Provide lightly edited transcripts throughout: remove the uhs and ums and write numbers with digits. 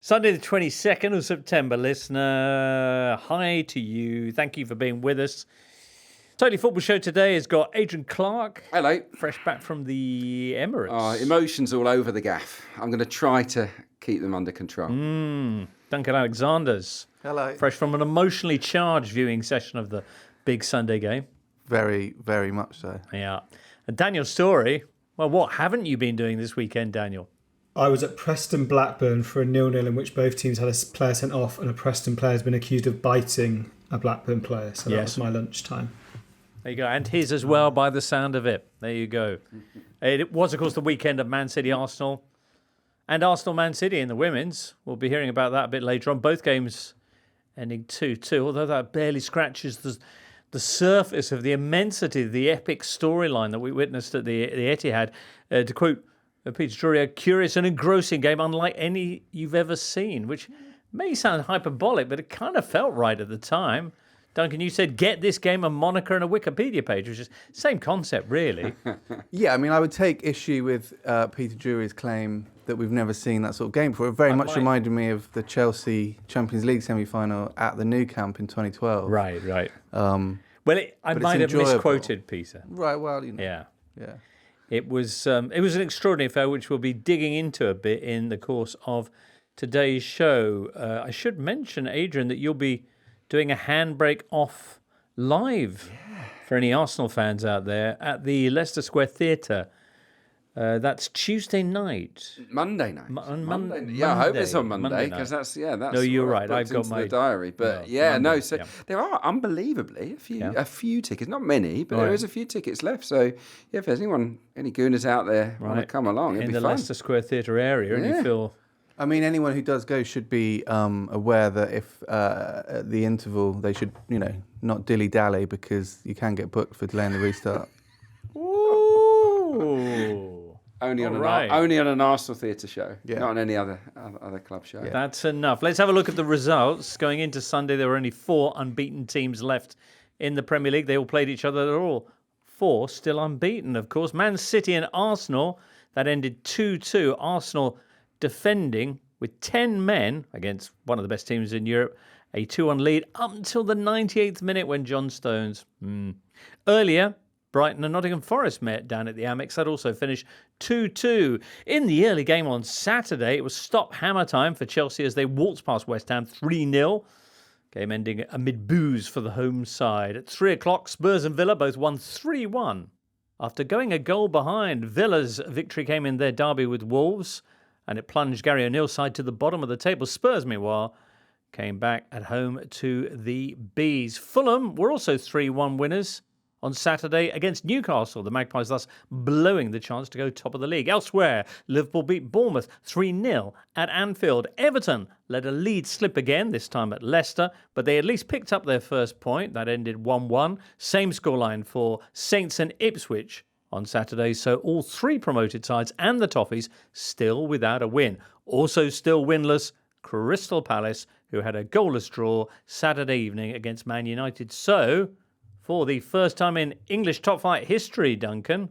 Sunday the 22nd of September, listener. Hi to you. Thank you for being with us. Totally Football Show today has got Adrian Clarke. Hello. Fresh back from the Emirates. Emotions all over the gaff. I'm going to try to keep them under control. Duncan Alexander's. Hello. Fresh from an emotionally charged viewing session of the big Sunday game. Very, very much so. Yeah. And Daniel Storey. Well, what haven't you been doing this weekend, Daniel? I was at Preston Blackburn for a 0-0 in which both teams had a player sent off and a Preston player has been accused of biting a Blackburn player. So that was my lunchtime. There you go. And his as well by the sound of it. There you go. It was, of course, the weekend of Man City Arsenal and Arsenal Man City in the women's. We'll be hearing about that a bit later on. Both games ending 2-2, although that barely scratches the surface of the immensity, the epic storyline that we witnessed at the Etihad. To quote Peter Drury, a curious and engrossing game unlike any you've ever seen, which may sound hyperbolic, but it kind of felt right at the time. Duncan, you said get this game a moniker and a Wikipedia page, which is the same concept, really. Yeah, I mean, I would take issue with Peter Drury's claim that we've never seen that sort of game before. It very much reminded me of the Chelsea Champions League semi-final at the Nou Camp in 2012. Right. But I might have enjoyable. misquoted Peter. Right, well, you know. Yeah. It was an extraordinary affair, which we'll be digging into a bit in the course of today's show. I should mention, Adrian, that you'll be doing a handbrake off live for any Arsenal fans out there at the Leicester Square Theatre. That's Tuesday night. Monday night. Monday. Yeah, I hope it's on Monday because that's. No, you're right. I've got my diary, but there are unbelievably a few tickets, not many, but there is a few tickets left. So if there's any gooners out there want to come along, it'd in be the fun. Leicester Square Theatre area, and you feel. I mean, anyone who does go should be aware that if at the interval they should, not dilly-dally because you can get booked for delaying the restart. Ooh. Only on an Arsenal theatre show, not on any other club show. Yeah. That's enough. Let's have a look at the results. Going into Sunday, there were only 4 unbeaten teams left in the Premier League. They all played each other. They're all 4 still unbeaten, of course. Man City and Arsenal, that ended 2-2. Arsenal defending with 10 men against one of the best teams in Europe. A 2-1 lead up until the 98th minute when John Stones. Earlier, Brighton and Nottingham Forest met down at the Amex. That also finished 2-2. In the early game on Saturday, it was stop hammer time for Chelsea as they waltzed past West Ham 3-0. Game ending amid boos for the home side. At 3 o'clock, Spurs and Villa both won 3-1. After going a goal behind, Villa's victory came in their derby with Wolves, and it plunged Gary O'Neill's side to the bottom of the table. Spurs, meanwhile, came back at home to the Bees. Fulham were also 3-1 winners on Saturday against Newcastle. The Magpies thus blowing the chance to go top of the league. Elsewhere, Liverpool beat Bournemouth 3-0 at Anfield. Everton let a lead slip again, this time at Leicester, but they at least picked up their first point. That ended 1-1. Same scoreline for Saints and Ipswich on Saturday. So all 3 promoted sides and the Toffees still without a win. Also still winless, Crystal Palace, who had a goalless draw Saturday evening against Man United. So, for the first time in English top flight history, Duncan,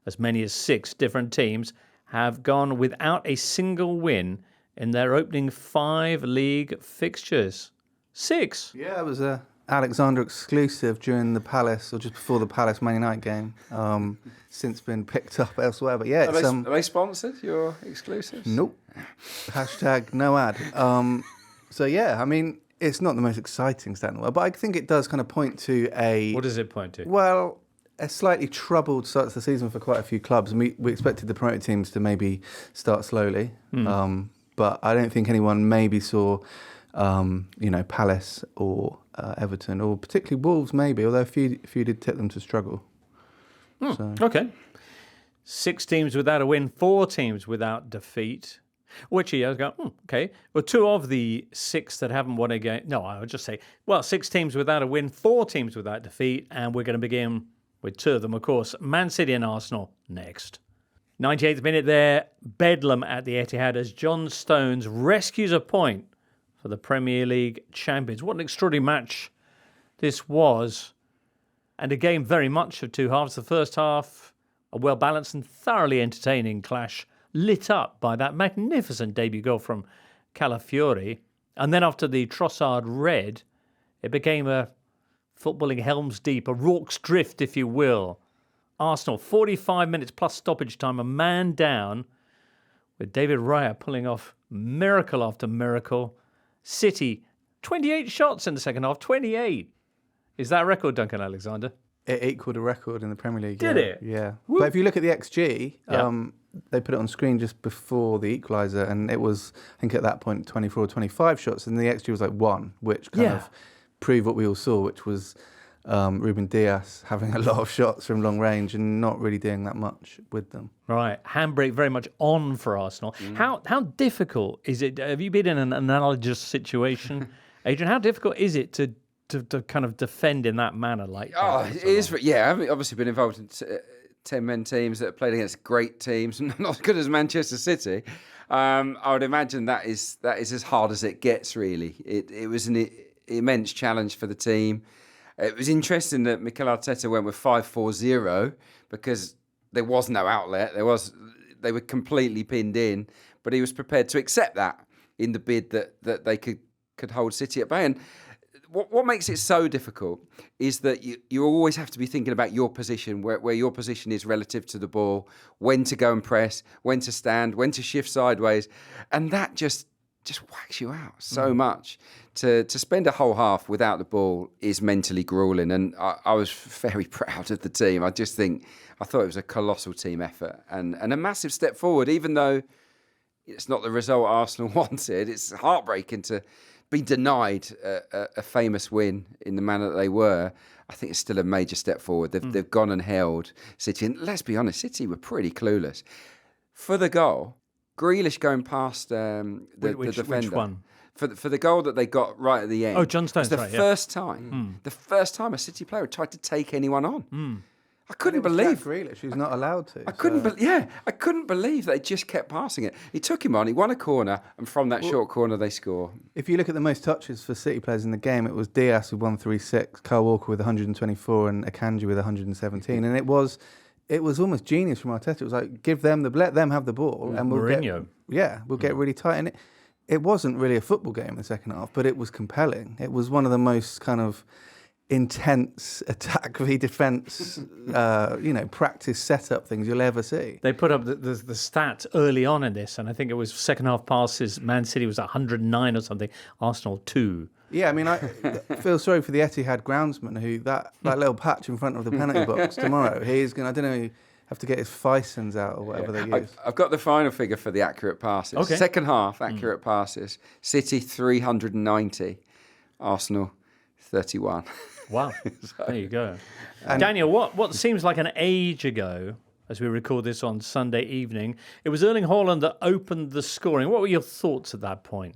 as many as 6 different teams have gone without a single win in their opening 5 league fixtures. 6. Yeah, it was a Alexander exclusive during the Palace, or just before the Palace Man United game. Since been picked up elsewhere, but yeah, are they sponsored? Your exclusives? Nope. Hashtag no ad. So yeah, I mean, it's not the most exciting stat in the world, but I think it does kind of point to a. What does it point to? Well, a slightly troubled start to the season for quite a few clubs, and we expected the promoted teams to maybe start slowly, but I don't think anyone maybe saw, Palace or Everton, or particularly Wolves maybe, although a few did tip them to struggle. So. Okay. 6 teams without a win, 4 teams without defeat. Which I was going, okay. Well, 2 of the 6 that haven't won a game. No, I would just say, 6 teams without a win, 4 teams without defeat, and we're going to begin with 2 of them, of course. Man City and Arsenal next. 98th minute there, bedlam at the Etihad as John Stones rescues a point for the Premier League champions. What an extraordinary match this was. And a game very much of 2 halves. The first half, a well-balanced and thoroughly entertaining clash lit up by that magnificent debut goal from Calafiori. And then after the Trossard red, it became a footballing Helm's Deep, a Rorke's Drift, if you will. Arsenal, 45 minutes plus stoppage time, a man down, with David Raya pulling off miracle after miracle. City, 28 shots in the second half, 28. Is that a record, Duncan Alexander? It equalled a record in the Premier League. Did it? Yeah. Woo. But if you look at the XG, they put it on screen just before the equaliser, and it was, I think at that point, 24 or 25 shots, and the XG was like 1, which kind of proved what we all saw, which was Ruben Dias having a lot of shots from long range and not really doing that much with them. Right. Handbrake very much on for Arsenal. How difficult is it? Have you been in an analogous situation, Adrian? How difficult is it to kind of defend in that manner? It is. Yeah, I've obviously been involved in 10-man teams that have played against great teams, not as good as Manchester City. I would imagine that is as hard as it gets, really. It was an immense challenge for the team. It was interesting that Mikel Arteta went with 5-4-0 because there was no outlet. They were completely pinned in, but he was prepared to accept that in the bid that they could hold City at bay. And what makes it so difficult is that you always have to be thinking about your position, where your position is relative to the ball, when to go and press, when to stand, when to shift sideways. And that just whacks you out so much. To spend a whole half without the ball is mentally grueling. And I was very proud of the team. I thought it was a colossal team effort and a massive step forward, even though it's not the result Arsenal wanted. It's heartbreaking to be denied a famous win in the manner that they were. I think it's still a major step forward. They've gone and held City. And let's be honest, City were pretty clueless. For the goal, Grealish going past the defender. Which one? For the goal that they got right at the end. Oh, John Stones, the first time a City player had tried to take anyone on. I couldn't believe Jack Grealish, who's not allowed to. I couldn't believe they just kept passing it. He took him on, he won a corner, and from that short corner they score. If you look at the most touches for City players in the game, it was Dias with 136, Kyle Walker with 124, and Akanji with 117. And it was almost genius from Arteta. It was like, let them have the ball, and we'll get really tight. And it wasn't really a football game in the second half, but it was compelling. It was one of the most kind of intense attack v defence, practice setup things you'll ever see. They put up the stats early on in this, and I think it was second half passes. Man City was 109 or something. Arsenal 2. Yeah, I mean, I feel sorry for the Etihad groundsman who that little patch in front of the penalty box tomorrow. He's going. I don't know. Have to get his Fisons out or whatever they use. I've got the final figure for the accurate passes. Okay. Second half accurate passes. City 390, Arsenal 31. Wow, there you go. Daniel, what seems like an age ago, as we record this on Sunday evening, it was Erling Haaland that opened the scoring. What were your thoughts at that point?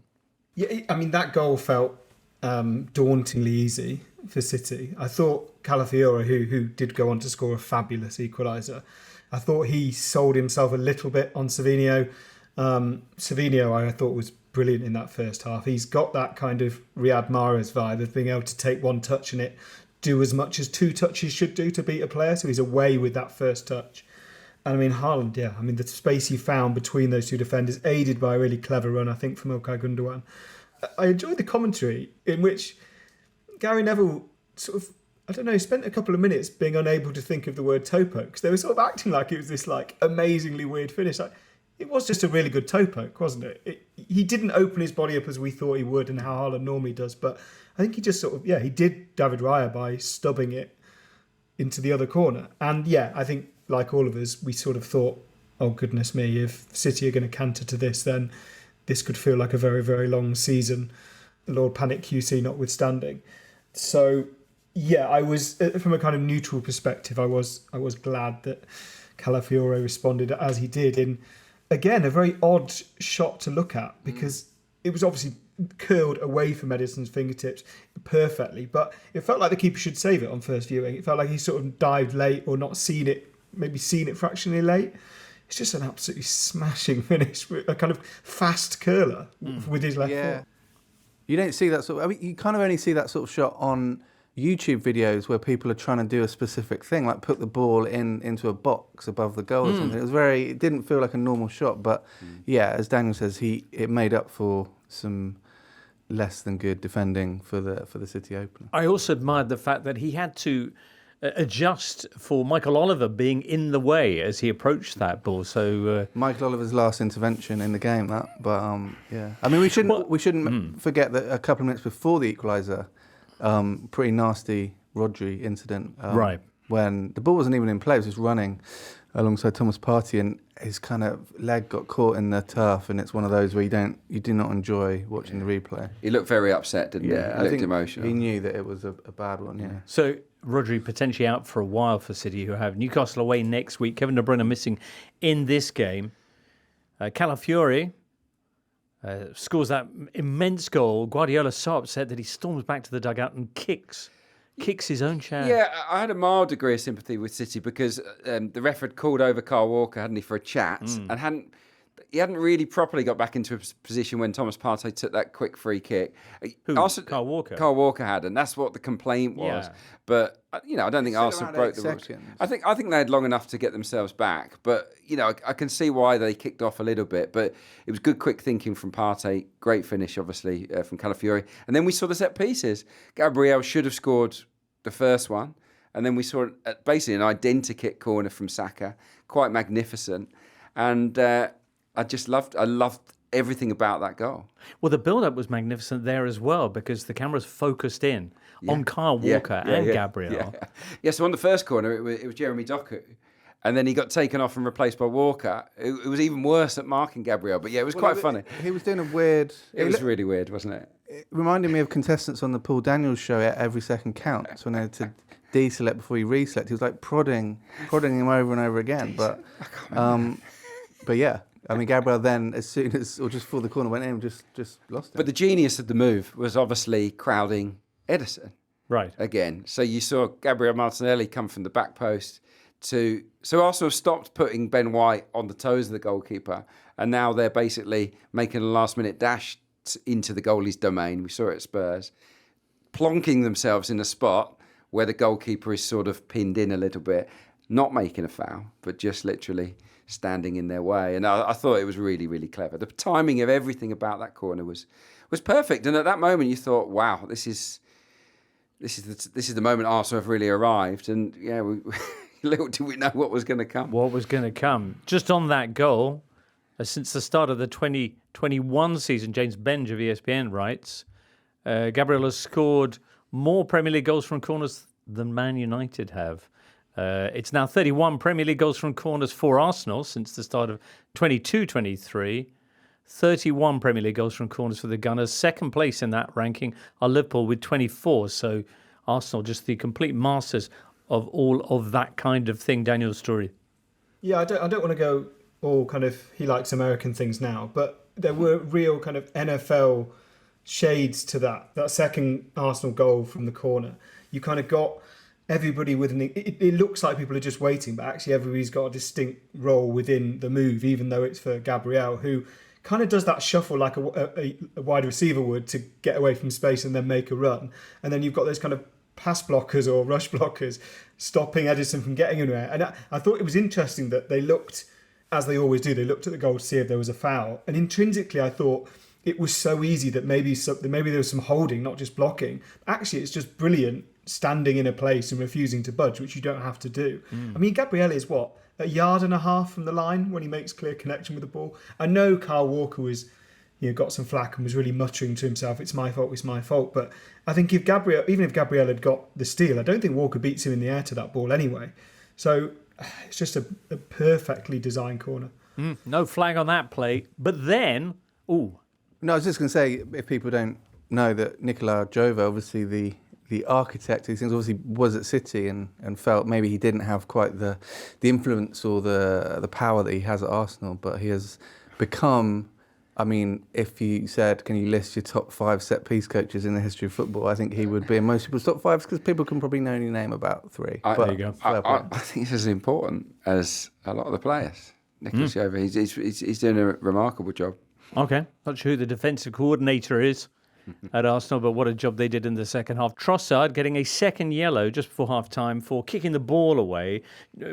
Yeah, I mean, that goal felt dauntingly easy for City. I thought Calafiori, who did go on to score a fabulous equaliser, I thought he sold himself a little bit on Savinho. Savinho, I thought, was brilliant in that first half. He's got that kind of Riyad Mahrez vibe of being able to take one touch and it do as much as 2 touches should do to beat a player. So he's away with that first touch. And I mean, Haaland, the space he found between those two defenders, aided by a really clever run, I think, from Ilkay Gundogan. I enjoyed the commentary in which Gary Neville sort of, spent a couple of minutes being unable to think of the word toe poke, because they were sort of acting like it was this amazingly weird finish. It was just a really good toe poke, wasn't it? He didn't open his body up as we thought he would and how Haaland normally does, but I think he just he did David Raya by stubbing it into the other corner. And I think, like all of us, we sort of thought, oh goodness me, if City are going to canter to this, then this could feel like a very, very long season, the Lord Panic QC notwithstanding. So, I was, from a kind of neutral perspective, I was glad that Calafiori responded as he did in, again, a very odd shot to look at, because it was obviously curled away from Edison's fingertips perfectly, but it felt like the keeper should save it on first viewing. It felt like he sort of dived late or not seen it, maybe seen it fractionally late. It's just an absolutely smashing finish, a kind of fast curler with his left foot. You don't see that sort of, you kind of only see that sort of shot on, YouTube videos where people are trying to do a specific thing, like put the ball into a box above the goal or something. It didn't feel like a normal shot, but yeah, as Daniel says, it made up for some less than good defending for the City opener. I also admired the fact that he had to adjust for Michael Oliver being in the way as he approached that ball. So Michael Oliver's last intervention in the game, yeah. I mean, we shouldn't forget that a couple of minutes before the equaliser, pretty nasty Rodri incident. Right. When the ball wasn't even in play, it was just running alongside Thomas Partey, and his kind of leg got caught in the turf, and it's one of those where you do not enjoy watching the replay. He looked very upset, didn't he? He I looked think emotional. He knew that it was a bad one, yeah. So Rodri potentially out for a while for City, who have Newcastle away next week. Kevin De Bruyne missing in this game. Calafiori scores that immense goal. Guardiola so upset that he storms back to the dugout and kicks his own chair. Yeah, I had a mild degree of sympathy with City because the ref had called over Kyle Walker, hadn't he, for a chat, and he hadn't really properly got back into a position when Thomas Partey took that quick free kick. Kyle Walker? Kyle Walker had, and that's what the complaint was. Yeah. But I don't think Arsenal broke the rules. seconds. I think they had long enough to get themselves back. But I can see why they kicked off a little bit. But it was good, quick thinking from Partey. Great finish, obviously, from Calafiori. And then we saw the set pieces. Gabriel should have scored the first one, and then we saw basically an identikit corner from Saka, quite magnificent. And I loved everything about that goal. Well, the build-up was magnificent there as well because the cameras focused in on Kyle Walker and Gabriel. Yeah, so on the first corner, it was Jeremy Doku. And then he got taken off and replaced by Walker. It was even worse at marking Gabriel. But yeah, it was quite funny. He was doing a weird... It was really weird, wasn't it? It reminded me of contestants on the Paul Daniels show at Every Second Counts when they had to deselect before he reselect. He was like prodding him over and over again. But yeah, I mean, Gabriel then, as soon as, or just before the corner went in, just lost it. But the genius of the move was obviously crowding Ederson. Right. Again. So you saw Gabriel Martinelli come from the back post so Arsenal stopped putting Ben White on the toes of the goalkeeper, and now they're basically making a last-minute dash into the goalie's domain. We saw it at Spurs, plonking themselves in a spot where the goalkeeper is sort of pinned in a little bit, not making a foul, but just literally standing in their way. And I thought it was really, really clever. The timing of everything about that corner was perfect. And at that moment, you thought, "Wow, this is the moment Arsenal have really arrived." And yeah, little did we know what was going to come. What was going to come. Just on that goal, since the start of the 2021 season, James Benge of ESPN writes, Gabriel has scored more Premier League goals from corners than Man United have. It's now 31 Premier League goals from corners for Arsenal since the start of 22-23. 31 Premier League goals from corners for the Gunners. Second place in that ranking are Liverpool with 24. So Arsenal just the complete masters of all of that kind of thing. Daniel's story. Yeah, I don't want to go all kind of he likes American things now, but there were real kind of NFL shades to that second Arsenal goal from the corner. You kind of got everybody with it looks like people are just waiting, but actually everybody's got a distinct role within the move, even though it's for Gabriel, who kind of does that shuffle like a wide receiver would to get away from space and then make a run. And then you've got those kind of pass blockers or rush blockers stopping Ederson from getting anywhere. And I thought it was interesting that they looked, as they always do, they looked at the goal to see if there was a foul. And intrinsically, I thought it was so easy that maybe there was some holding, not just blocking. Actually, it's just brilliant standing in a place and refusing to budge, which you don't have to do. I mean, Gabriel is what, a yard and a half from the line when he makes clear connection with the ball. I know Kyle Walker was, got some flack and was really muttering to himself, it's my fault. But I think even if Gabriel had got the steal, I don't think Walker beats him in the air to that ball anyway. So it's just a perfectly designed corner. No flag on that play. But then, No, I was just going to say, if people don't know that Nikola Jova, obviously the architect of these things, obviously was at City and felt maybe he didn't have quite the influence or the power that he has at Arsenal, but he has become, I mean, if you said, can you list your top 5 set-piece coaches in the history of football, I think he would be in most people's top 5 because people can probably only name about 3. There you go. I think it's as important as a lot of the players. Nikola Jova, he's doing a remarkable job. Okay, not sure who the defensive coordinator is at Arsenal, but what a job they did in the second half. Trossard getting a second yellow just before half-time for kicking the ball away,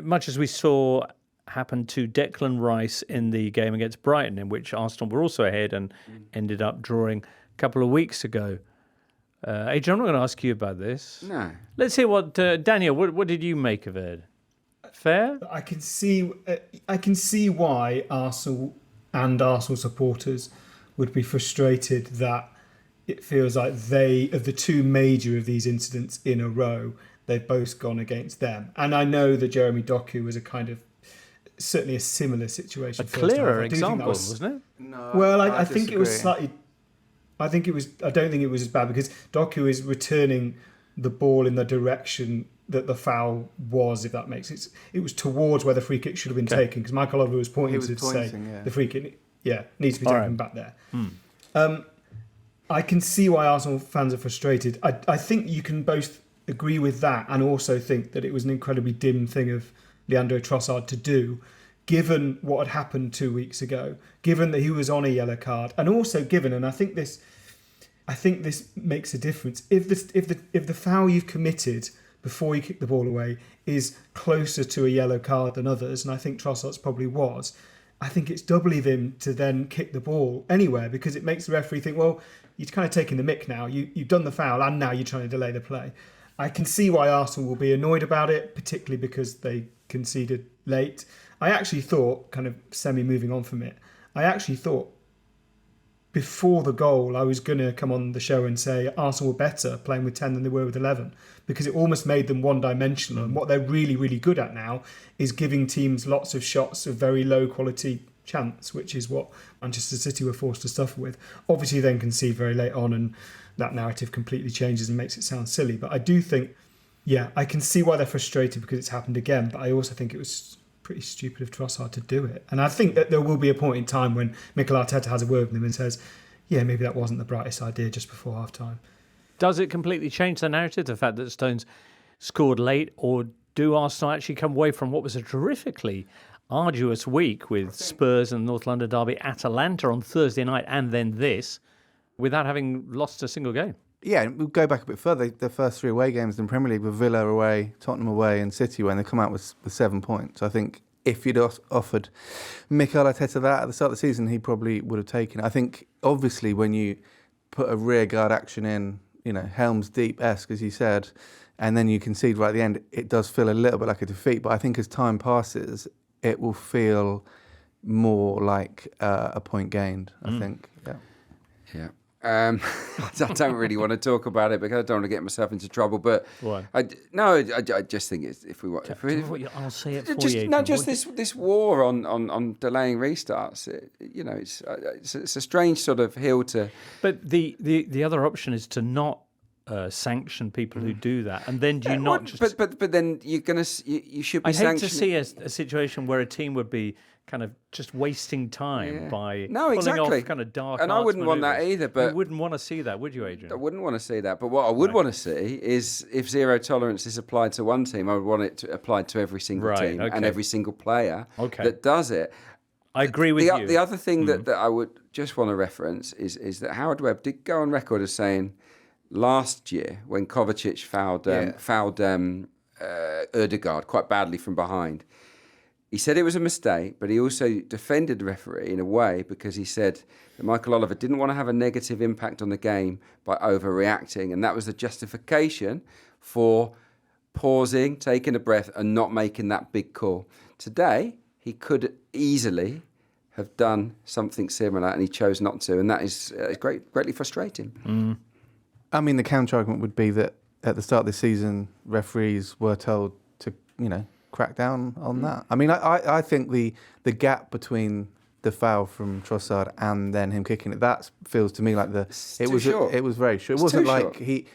much as we saw happen to Declan Rice in the game against Brighton, in which Arsenal were also ahead and ended up drawing a couple of weeks ago. Adrian, I'm not going to ask you about this. No. Let's hear what Daniel. What did you make of it? Fair? I can see why Arsenal and Arsenal supporters would be frustrated that it feels like of the two major of these incidents in a row, they've both gone against them. And I know that Jeremy Doku was certainly a similar situation. A clearer example, wasn't it? No. Well, I think it was slightly. I don't think it was as bad because Doku is returning the ball in the direction that the foul was, if that makes sense. It was towards where the free kick should have been taken because Michael Oliver was pointing to say the free kick, needs to be taken back there. I can see why Arsenal fans are frustrated. I think you can both agree with that and also think that it was an incredibly dim thing of Leandro Trossard to do, given what had happened 2 weeks ago, given that he was on a yellow card, and also given, and I think this makes a difference. If the foul you've committed before you kick the ball away is closer to a yellow card than others, and I think Trossard's probably was, I think it's doubly them to then kick the ball anywhere because it makes the referee think, well, you're kind of taking the mick now. You've done the foul and now you're trying to delay the play. I can see why Arsenal will be annoyed about it, particularly because they conceded late. I actually thought, kind of semi-moving on from it, I actually thought before the goal I was going to come on the show and say Arsenal were better playing with 10 than they were with 11 because it almost made them one-dimensional. And what they're really, really good at now is giving teams lots of shots of very low-quality chance, which is what Manchester City were forced to suffer with. Obviously, then concede very late on and that narrative completely changes and makes it sound silly. But I do think, I can see why they're frustrated because it's happened again. But I also think it was pretty stupid of Trossard to do it. And I think that there will be a point in time when Mikel Arteta has a word with him and says, maybe that wasn't the brightest idea just before half-time. Does it completely change the narrative, the fact that Stones scored late, or do Arsenal actually come away from what was a terrifically arduous week with Spurs and North London derby, Atalanta on Thursday night, and then this, without having lost a single game? Yeah, we'll go back a bit further. The first three away games in the Premier League were Villa away, Tottenham away and City away, and they come out with 7 points. I think if you'd offered Mikel Arteta that at the start of the season, he probably would have taken it. I think, obviously, when you put a rear-guard action in, Helms Deep-esque, as you said, and then you concede right at the end, it does feel a little bit like a defeat. But I think as time passes, it will feel more like a point gained, I think. Yeah. I don't really want to talk about it because I don't want to get myself into trouble. But why? I just think it's if we want. I'll say it for you. This war on delaying restarts. It's a strange sort of hill to. But the other option is to not sanction people who do that, and then do you not just? But then you're gonna you should be. I'd hate to see a situation where a team would be kind of just wasting time by pulling off kind of dark. And I wouldn't want that either. But you wouldn't want to see that, would you, Adrian? I wouldn't want to see that. But what I would want to see is if zero tolerance is applied to one team, I would want it to applied to every single team and every single player that does it. I agree with you. The other thing that I would just want to reference is that Howard Webb did go on record as saying last year when Kovacic fouled Ødegaard quite badly from behind. He said it was a mistake, but he also defended the referee in a way because he said that Michael Oliver didn't want to have a negative impact on the game by overreacting, and that was the justification for pausing, taking a breath, and not making that big call. Today, he could easily have done something similar, and he chose not to, and that is greatly frustrating. I mean, the counter-argument would be that at the start of the season, referees were told to, crack down on that. I mean, I think the gap between the foul from Trossard and then him kicking it, that feels to me like it was very short. It wasn't like he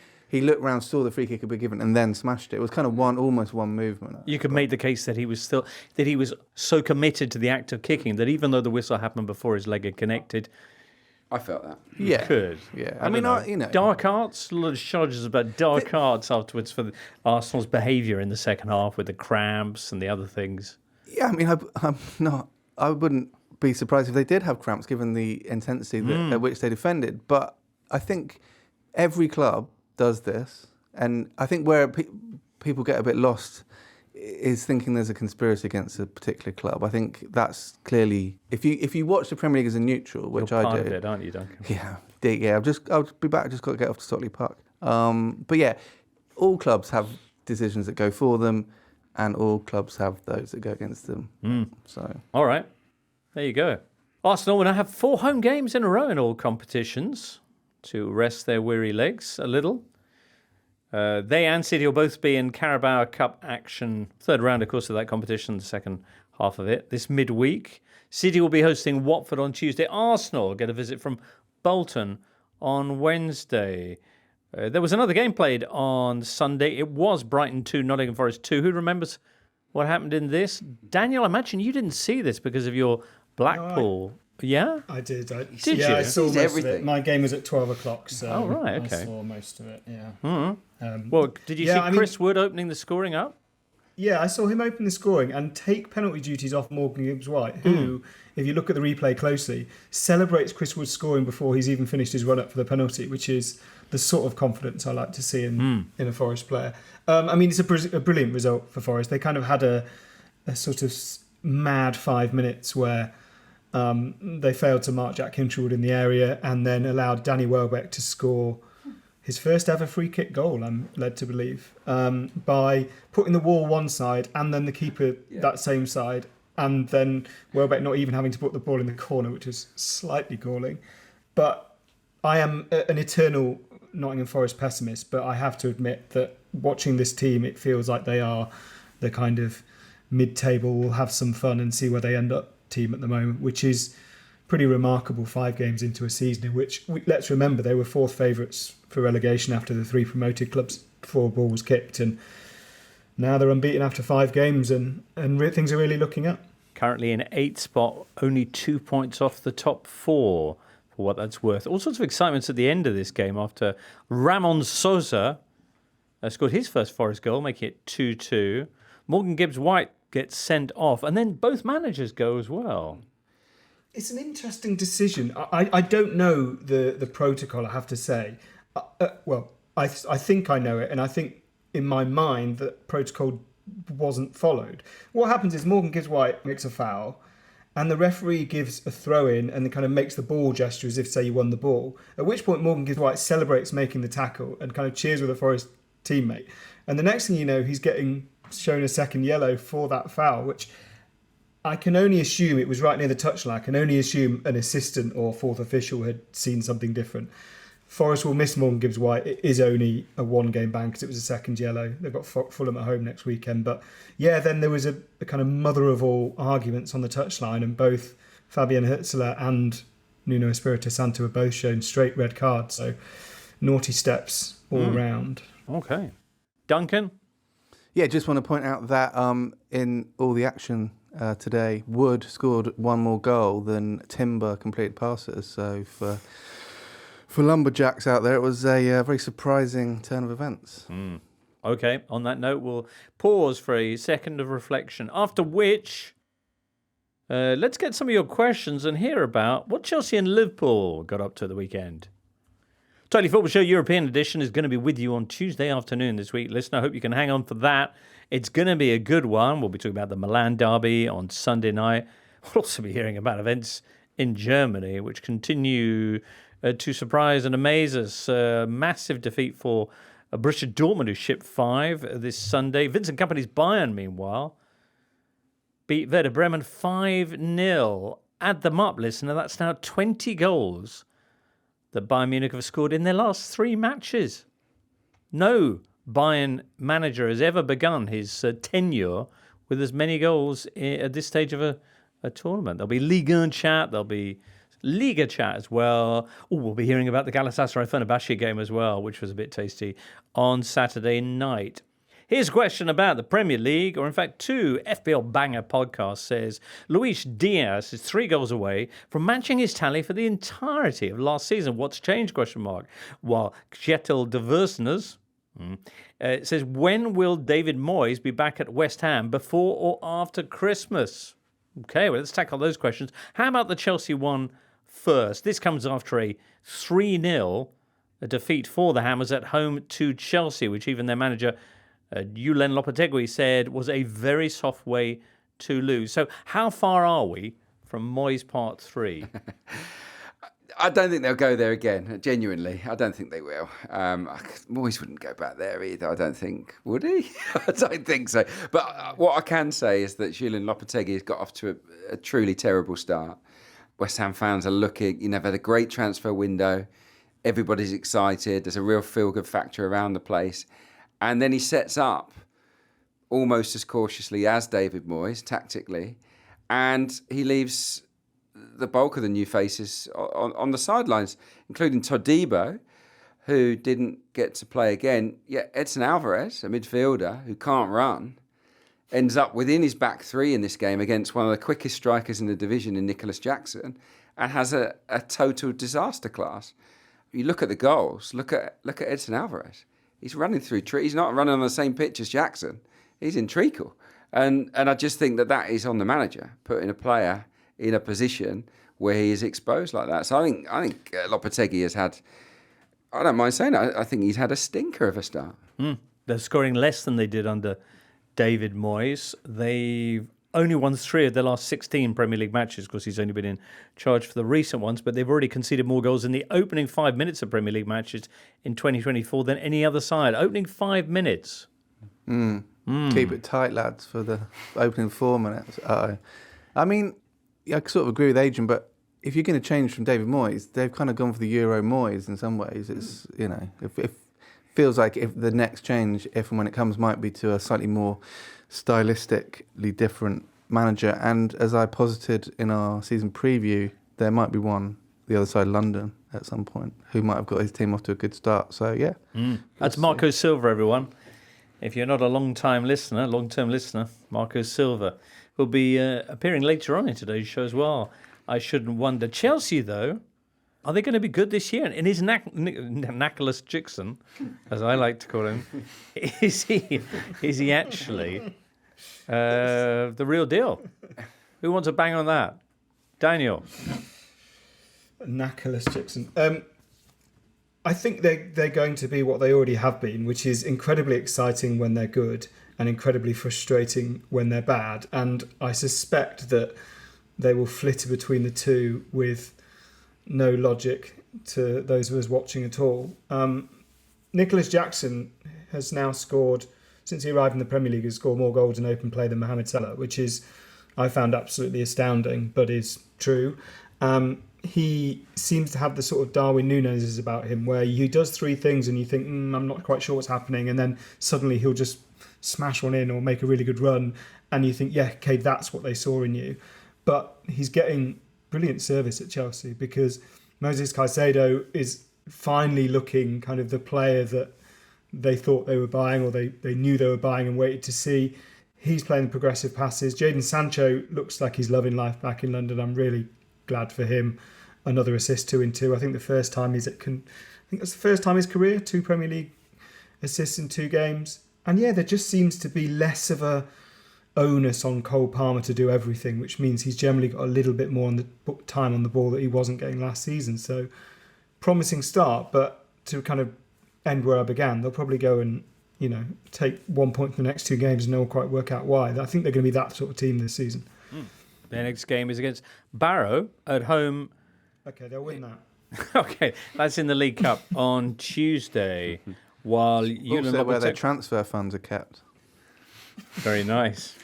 looked round, saw the free kick had been given, and then smashed it. It was kind of almost one movement. You could make the case that he was so committed to the act of kicking that even though the whistle happened before his leg had connected, I felt that. Yeah, could. Yeah, I mean, dark arts. A lot of charges about dark arts afterwards for Arsenal's behaviour in the second half with the cramps and the other things. Yeah, I mean, I wouldn't be surprised if they did have cramps given the intensity at which they defended. But I think every club does this, and I think where people get a bit lost is thinking there's a conspiracy against a particular club. I think that's clearly, if you watch the Premier League as a neutral, which You're I part do, of it, aren't you, Duncan? yeah. I'll be back. Just got to get off to Stockley Park. But yeah, all clubs have decisions that go for them, and all clubs have those that go against them. So, all right, there you go. Arsenal will now have 4 home games in a row in all competitions to rest their weary legs a little. They and City will both be in Carabao Cup action, third round, of course, of that competition, the second half of it, this midweek. City will be hosting Watford on Tuesday. Arsenal will get a visit from Bolton on Wednesday. There was another game played on Sunday. It was Brighton 2, Nottingham Forest 2. Who remembers what happened in this? Daniel, I imagine you didn't see this because of your Blackpool. Yeah? I did. Did you? I saw most everything. of it. My game was at 12 o'clock, so Oh, right, okay. I saw most of it, yeah. Well, did you see Chris Wood opening the scoring up? Yeah, I saw him open the scoring and take penalty duties off Morgan Gibbs-White, who, if you look at the replay closely, celebrates Chris Wood's scoring before he's even finished his run-up for the penalty, which is the sort of confidence I like to see in a Forest player. It's a brilliant result for Forest. They kind of had a sort of mad 5 minutes where they failed to mark Jack Hinchwood in the area and then allowed Danny Welbeck to score his first ever free kick goal, I'm led to believe, by putting the wall one side and then the keeper that same side, and then Welbeck not even having to put the ball in the corner, which was slightly galling. But I am an eternal Nottingham Forest pessimist, but I have to admit that watching this team, it feels like they are the kind of mid-table, we'll have some fun and see where they end up team at the moment, which is pretty remarkable 5 games into a season in which, let's remember, they were 4th favourites for relegation after the 3 promoted clubs before a ball was kicked, and now they're unbeaten after 5 games and things are really looking up. Currently in 8th spot, only 2 points off the top 4, for what that's worth. All sorts of excitements at the end of this game after Ramon Sosa scored his first Forest goal, making it 2-2. Morgan Gibbs-White gets sent off, and then both managers go as well. It's an interesting decision. I don't know the protocol, I have to say. I think I know it, and I think in my mind that protocol wasn't followed. What happens is Morgan Gibbs-White makes a foul, and the referee gives a throw-in and then kind of makes the ball gesture as if, say, you won the ball, at which point Morgan Gibbs-White celebrates making the tackle and kind of cheers with a Forest teammate. And the next thing you know, he's getting shown a second yellow for that foul, which I can only assume it was right near the touchline. I can only assume an assistant or 4th official had seen something different. Forest will miss Morgan Gibbs-White. It is only a 1-game ban because it was a second yellow. They've got Fulham at home next weekend. But yeah, then there was a kind of mother of all arguments on the touchline, and both Fabian Hutzler and Nuno Espirito Santo were both shown straight red cards. So naughty steps all round. Okay. Duncan? yeah, just want to point out that in all the action today, Wood scored one more goal than Timber completed passes. So for Lumberjacks out there, it was a very surprising turn of events. Okay, on that note, we'll pause for a second of reflection, after which let's get some of your questions and hear about what Chelsea and Liverpool got up to the weekend. Totally Football Show European Edition is going to be with you on Tuesday afternoon this week. Listen, I hope you can hang on for that. It's going to be a good one. We'll be talking about the Milan derby on Sunday night. We'll also be hearing about events in Germany, which continue to surprise and amaze us. Massive defeat for Borussia Dortmund, who shipped 5 this Sunday. Vincent Kompany's Bayern, meanwhile, beat Werder Bremen 5-0. Add them up, listener. That's now 20 goals that Bayern Munich have scored in their last 3 matches. No Bayern manager has ever begun his tenure with as many goals at this stage of a tournament. There'll be Ligue 1 chat, there'll be Liga chat as well. We'll be hearing about the Galatasaray-Fenerbahce game as well, which was a bit tasty on Saturday night. Here's a question about the Premier League, or in fact 2. FPL Banger Podcast says, Luis Diaz is 3 goals away from matching his tally for the entirety of last season. What's changed? ? While Kjetil Diversnes says, when will David Moyes be back at West Ham, before or after Christmas? Okay, well, let's tackle those questions. How about the Chelsea one first? This comes after a 3-0 a defeat for the Hammers at home to Chelsea, which even their manager, Julen Lopetegui, said was a very soft way to lose. So how far are we from Moyes Part 3? I don't think they'll go there again, genuinely. I don't think they will. Moyes wouldn't go back there either, I don't think. Would he? I don't think so. But what I can say is that Julen Lopetegui has got off to a truly terrible start. West Ham fans are looking, they've had a great transfer window. Everybody's excited. There's a real feel-good factor around the place. And then he sets up almost as cautiously as David Moyes, tactically. And he leaves the bulk of the new faces on the sidelines, including Todibo, who didn't get to play again. Yet Edson Alvarez, a midfielder who can't run, ends up within his back three in this game against one of the quickest strikers in the division in Nicholas Jackson, and has a total disaster class. You look at the goals, look at Edson Alvarez. He's running through trees. He's not running on the same pitch as Jackson. He's in treacle. And I just think that is on the manager, putting a player in a position where he is exposed like that. So I think Lopetegui has had, I don't mind saying it, I think he's had a stinker of a start. They're scoring less than they did under David Moyes. They've only won 3 of their last 16 Premier League matches, because he's only been in charge for the recent ones, but they've already conceded more goals in the opening 5 minutes of Premier League matches in 2024 than any other side. Opening 5 minutes. Keep it tight, lads, for the opening 4 minutes. I mean, I sort of agree with Adrian, but if you're going to change from David Moyes, they've kind of gone for the Euro Moyes in some ways. It's, it feels like if the next change, if and when it comes, might be to a slightly more stylistically different manager. And as I posited in our season preview, there might be one the other side of London at some point who might have got his team off to a good start. So, yeah. That's Marco Silva, everyone. If you're not a long-term listener, Marco Silva will be appearing later on in today's show as well. I shouldn't wonder. Chelsea, though, are they going to be good this year? And is Nicholas Jackson, as I like to call him, is he actually the real deal? Who wants to bang on that? Daniel. Nicholas Jackson. I think they're going to be what they already have been, which is incredibly exciting when they're good and incredibly frustrating when they're bad. And I suspect that they will flitter between the two with no logic to those of us watching at all. Nicholas Jackson has now scored, since he arrived in the Premier League, has scored more goals in open play than Mohamed Salah, which is, I found absolutely astounding, but is true. He seems to have the sort of Darwin Núñez about him, where he does 3 things and you think, I'm not quite sure what's happening, and then suddenly he'll just smash one in or make a really good run, and you think, yeah, okay, that's what they saw in you. But he's getting brilliant service at Chelsea, because Moses Caicedo is finally looking kind of the player that they thought they were buying, or they knew they were buying and waited to see. He's playing progressive passes. Jadon Sancho looks like he's loving life back in London. I'm really glad for him. Another assist, 2 in 2. I think the first time that's the first time in his career, 2 Premier League assists in 2 games. And yeah, there just seems to be less of a onus on Cole Palmer to do everything, which means he's generally got a little bit more on the time on the ball that he wasn't getting last season. So promising start, but to kind of end where I began, they'll probably go and take 1 point from the next 2 games and they'll quite work out why. I think they're going to be that sort of team this season. Their next game is against Barrow at home. Okay, they'll win that. Okay, that's in the League Cup on Tuesday. While also where their transfer funds are kept. Very nice.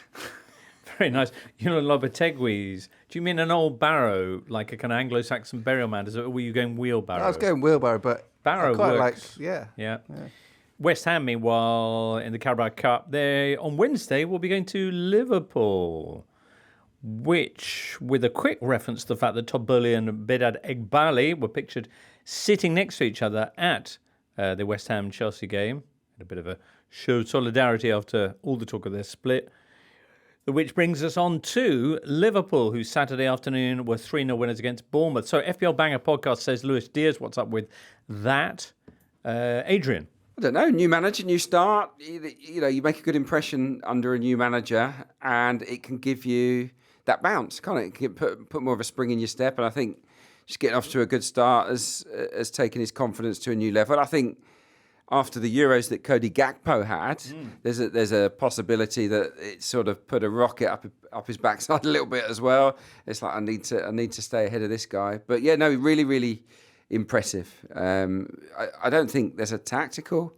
Very nice. Lopetegui's. Do you mean an old barrow, like a kind of Anglo-Saxon burial mound? Or were you going wheelbarrow? I was going wheelbarrow, but barrow I quite works. Yeah. West Ham, meanwhile, in the Carabao Cup, they on Wednesday will be going to Liverpool, which, with a quick reference to the fact that Todd Boehly and Bedad Egbali were pictured sitting next to each other at the West Ham-Chelsea game. A bit of a show of solidarity after all the talk of their split. Which brings us on to Liverpool, who Saturday afternoon were 3-0 winners against Bournemouth. So FPL Banger Podcast says, Lewis Diaz, what's up with that? Adrian? I don't know. New manager, new start. You make a good impression under a new manager, and it can give you that bounce, can't it? It can put more of a spring in your step. And I think just getting off to a good start, has taken his confidence to a new level. I think after the Euros that Cody Gakpo had, there's a possibility that it sort of put a rocket up his backside a little bit as well. It's like I need to stay ahead of this guy. But yeah, no, really, really impressive. I don't think there's a tactical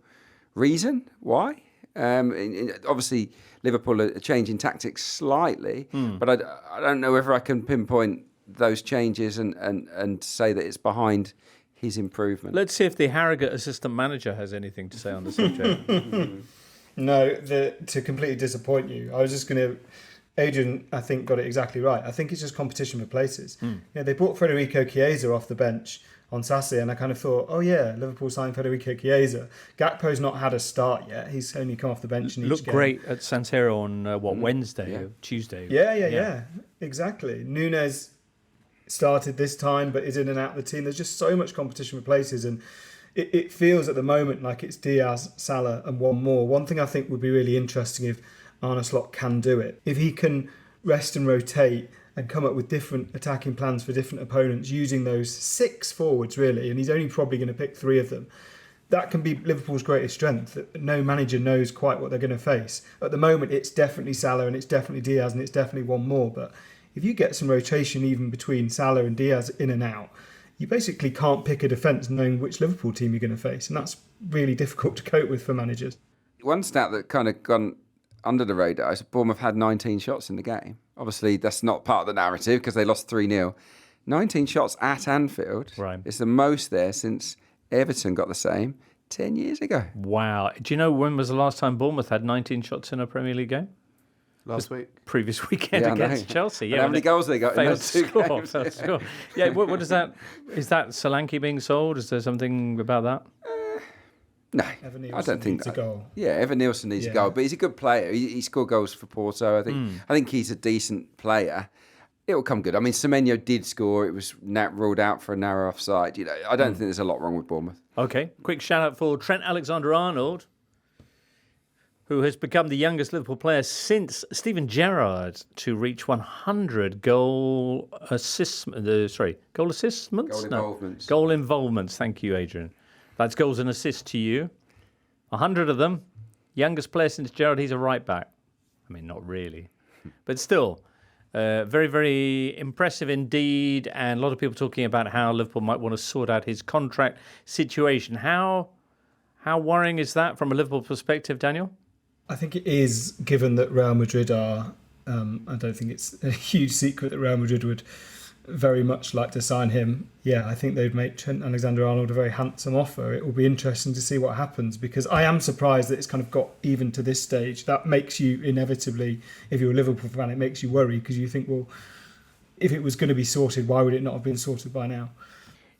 reason why. Obviously, Liverpool are changing tactics slightly, but I don't know whether I can pinpoint those changes and say that it's behind his improvement. Let's see if the Harrogate assistant manager has anything to say on the subject. No, to completely disappoint you, I was just going to... Adrian, I think, got it exactly right. I think it's just competition for places. They brought Federico Chiesa off the bench on Saturday, and I kind of thought, oh yeah, Liverpool signed Federico Chiesa. Gakpo's not had a start yet. He's only come off the bench in each Looked game. great at San Siro on, Wednesday or Tuesday? Yeah, exactly. Nunes started this time, but is in and out of the team. There's just so much competition for places, and it feels at the moment like it's Diaz, Salah, and one more. One thing I think would be really interesting if Arne Slot can do it, if he can rest and rotate and come up with different attacking plans for different opponents using those 6 forwards, really, and he's only probably going to pick 3 of them. That can be Liverpool's greatest strength, that no manager knows quite what they're going to face. At the moment, it's definitely Salah and it's definitely Diaz and it's definitely one more, but if you get some rotation even between Salah and Diaz in and out, you basically can't pick a defence knowing which Liverpool team you're going to face, and that's really difficult to cope with for managers. One stat that kind of gone under the radar is Bournemouth had 19 shots in the game. Obviously, that's not part of the narrative because they lost 3-0. 19 shots at Anfield. Right. It's the most there since Everton got the same 10 years ago. Wow. Do you know when was the last time Bournemouth had 19 shots in a Premier League game? Last week. Previous weekend Yeah, I against know. Chelsea. And Yeah, how many goals they got in failed those to 2 score. games? Failed to score. Yeah, what is that? Is that Solanke being sold? Is there something about that? No, Evan I Nielsen don't think needs that. a goal. Yeah, Evan Nielsen needs a goal, but he's a good player. He scored goals for Porto. I think he's a decent player. It will come good. I mean, Semenyo did score. It was ruled out for a narrow offside. I don't think there's a lot wrong with Bournemouth. Okay, quick shout out for Trent Alexander-Arnold, who has become the youngest Liverpool player since Steven Gerrard to reach 100 goal assists. Goal assists? Goal involvements. Thank you, Adrian. That's goals and assists to you. 100 of them. Youngest player since Gerrard. He's a right back. I mean, not really. But still, very, very impressive indeed. And a lot of people talking about how Liverpool might want to sort out his contract situation. How worrying is that from a Liverpool perspective, Daniel? I think it is, given that Real Madrid are... I don't think it's a huge secret that Real Madrid would very much like to sign him. Yeah, I think they'd make Trent Alexander-Arnold a very handsome offer. It will be interesting to see what happens, because I am surprised that it's kind of got even to this stage. That makes you inevitably, if you're a Liverpool fan, it makes you worry, because you think, well, if it was going to be sorted, why would it not have been sorted by now?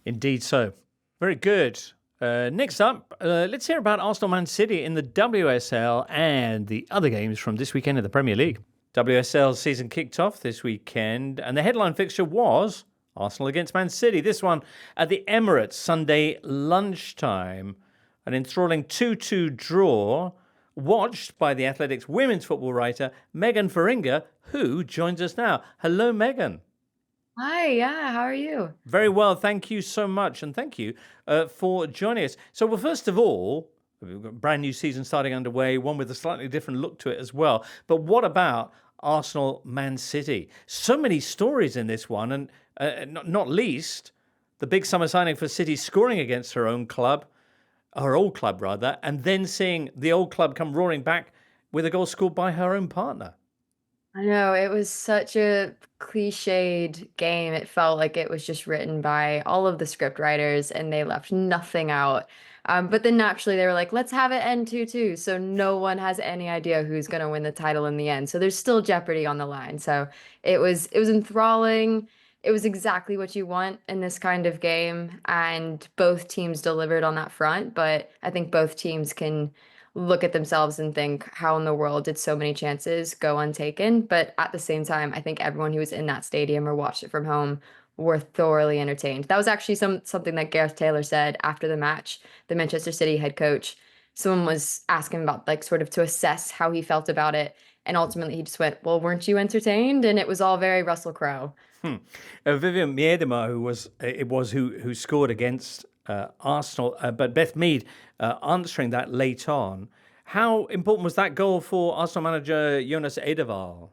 Indeed so. Very good. Next up, let's hear about Arsenal Man City in the WSL and the other games from this weekend in the Premier League. WSL season kicked off this weekend, and the headline fixture was Arsenal against Man City. This one at the Emirates, Sunday lunchtime. An enthralling 2-2 draw, watched by the Athletics women's football writer Megan Feringa, who joins us now. Hello, Megan. Hi, yeah, how are you? Very well, thank you so much, and thank you for joining us. So, well, first of all, we've got a brand new season starting underway, one with a slightly different look to it as well. But what about Arsenal Man City? So many stories in this one, and not least the big summer signing for City scoring against her old club, and then seeing the old club come roaring back with a goal scored by her own partner. I know, it was such a cliched game. It felt like it was just written by all of the script writers and they left nothing out. But then naturally they were like, let's have it end 2-2. So no one has any idea who's going to win the title in the end. So there's still jeopardy on the line. So it was enthralling. It was exactly what you want in this kind of game. And both teams delivered on that front. But I think both teams can look at themselves and think, how in the world did so many chances go untaken? But at the same time, I think everyone who was in that stadium or watched it from home were thoroughly entertained. That was actually something that Gareth Taylor said after the match, the Manchester City head coach. Someone was asking about, like, sort of to assess how he felt about it. And ultimately he just went, well, weren't you entertained? And it was all very Russell Crowe. Vivian Miedema, who scored against Arsenal, but Beth Mead answering that late on. How important was that goal for Arsenal manager Jonas Eidevall?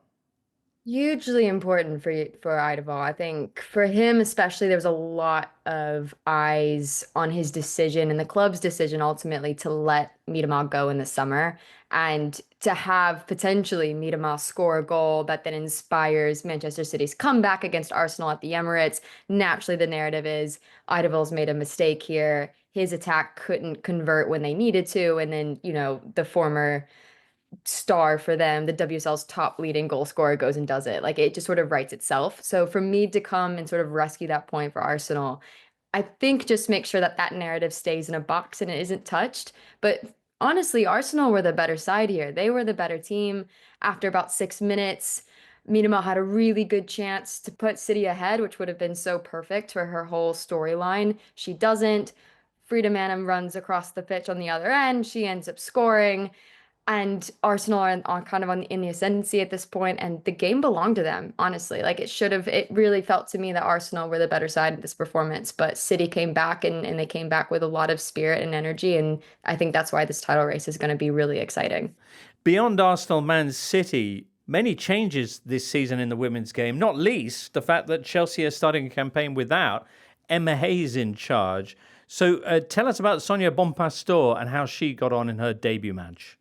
Hugely important for Idevall. I think for him especially, there was a lot of eyes on his decision and the club's decision ultimately to let Miedema go in the summer, and to have potentially Miedema score a goal that then inspires Manchester City's comeback against Arsenal at the Emirates. Naturally, the narrative is Idevall's made a mistake here. His attack couldn't convert when they needed to, and then, the former star for them, the WSL's top leading goal scorer, goes and does it. Like, it just sort of writes itself. So for me to come and sort of rescue that point for Arsenal, I think just make sure that narrative stays in a box and it isn't touched. But honestly, Arsenal were the better side here. They were the better team. After about 6 minutes, Minima had a really good chance to put City ahead, which would have been so perfect for her whole storyline. She doesn't. Frida Manum runs across the pitch on the other end. She ends up scoring. And Arsenal are in the ascendancy at this point, and the game belonged to them, honestly. Like, it really felt to me that Arsenal were the better side of this performance, but City came back and they came back with a lot of spirit and energy, and I think that's why this title race is going to be really exciting. Beyond Arsenal, Man City, many changes this season in the women's game, not least the fact that Chelsea are starting a campaign without Emma Hayes in charge. So tell us about Sonia Bonpastor and how she got on in her debut match.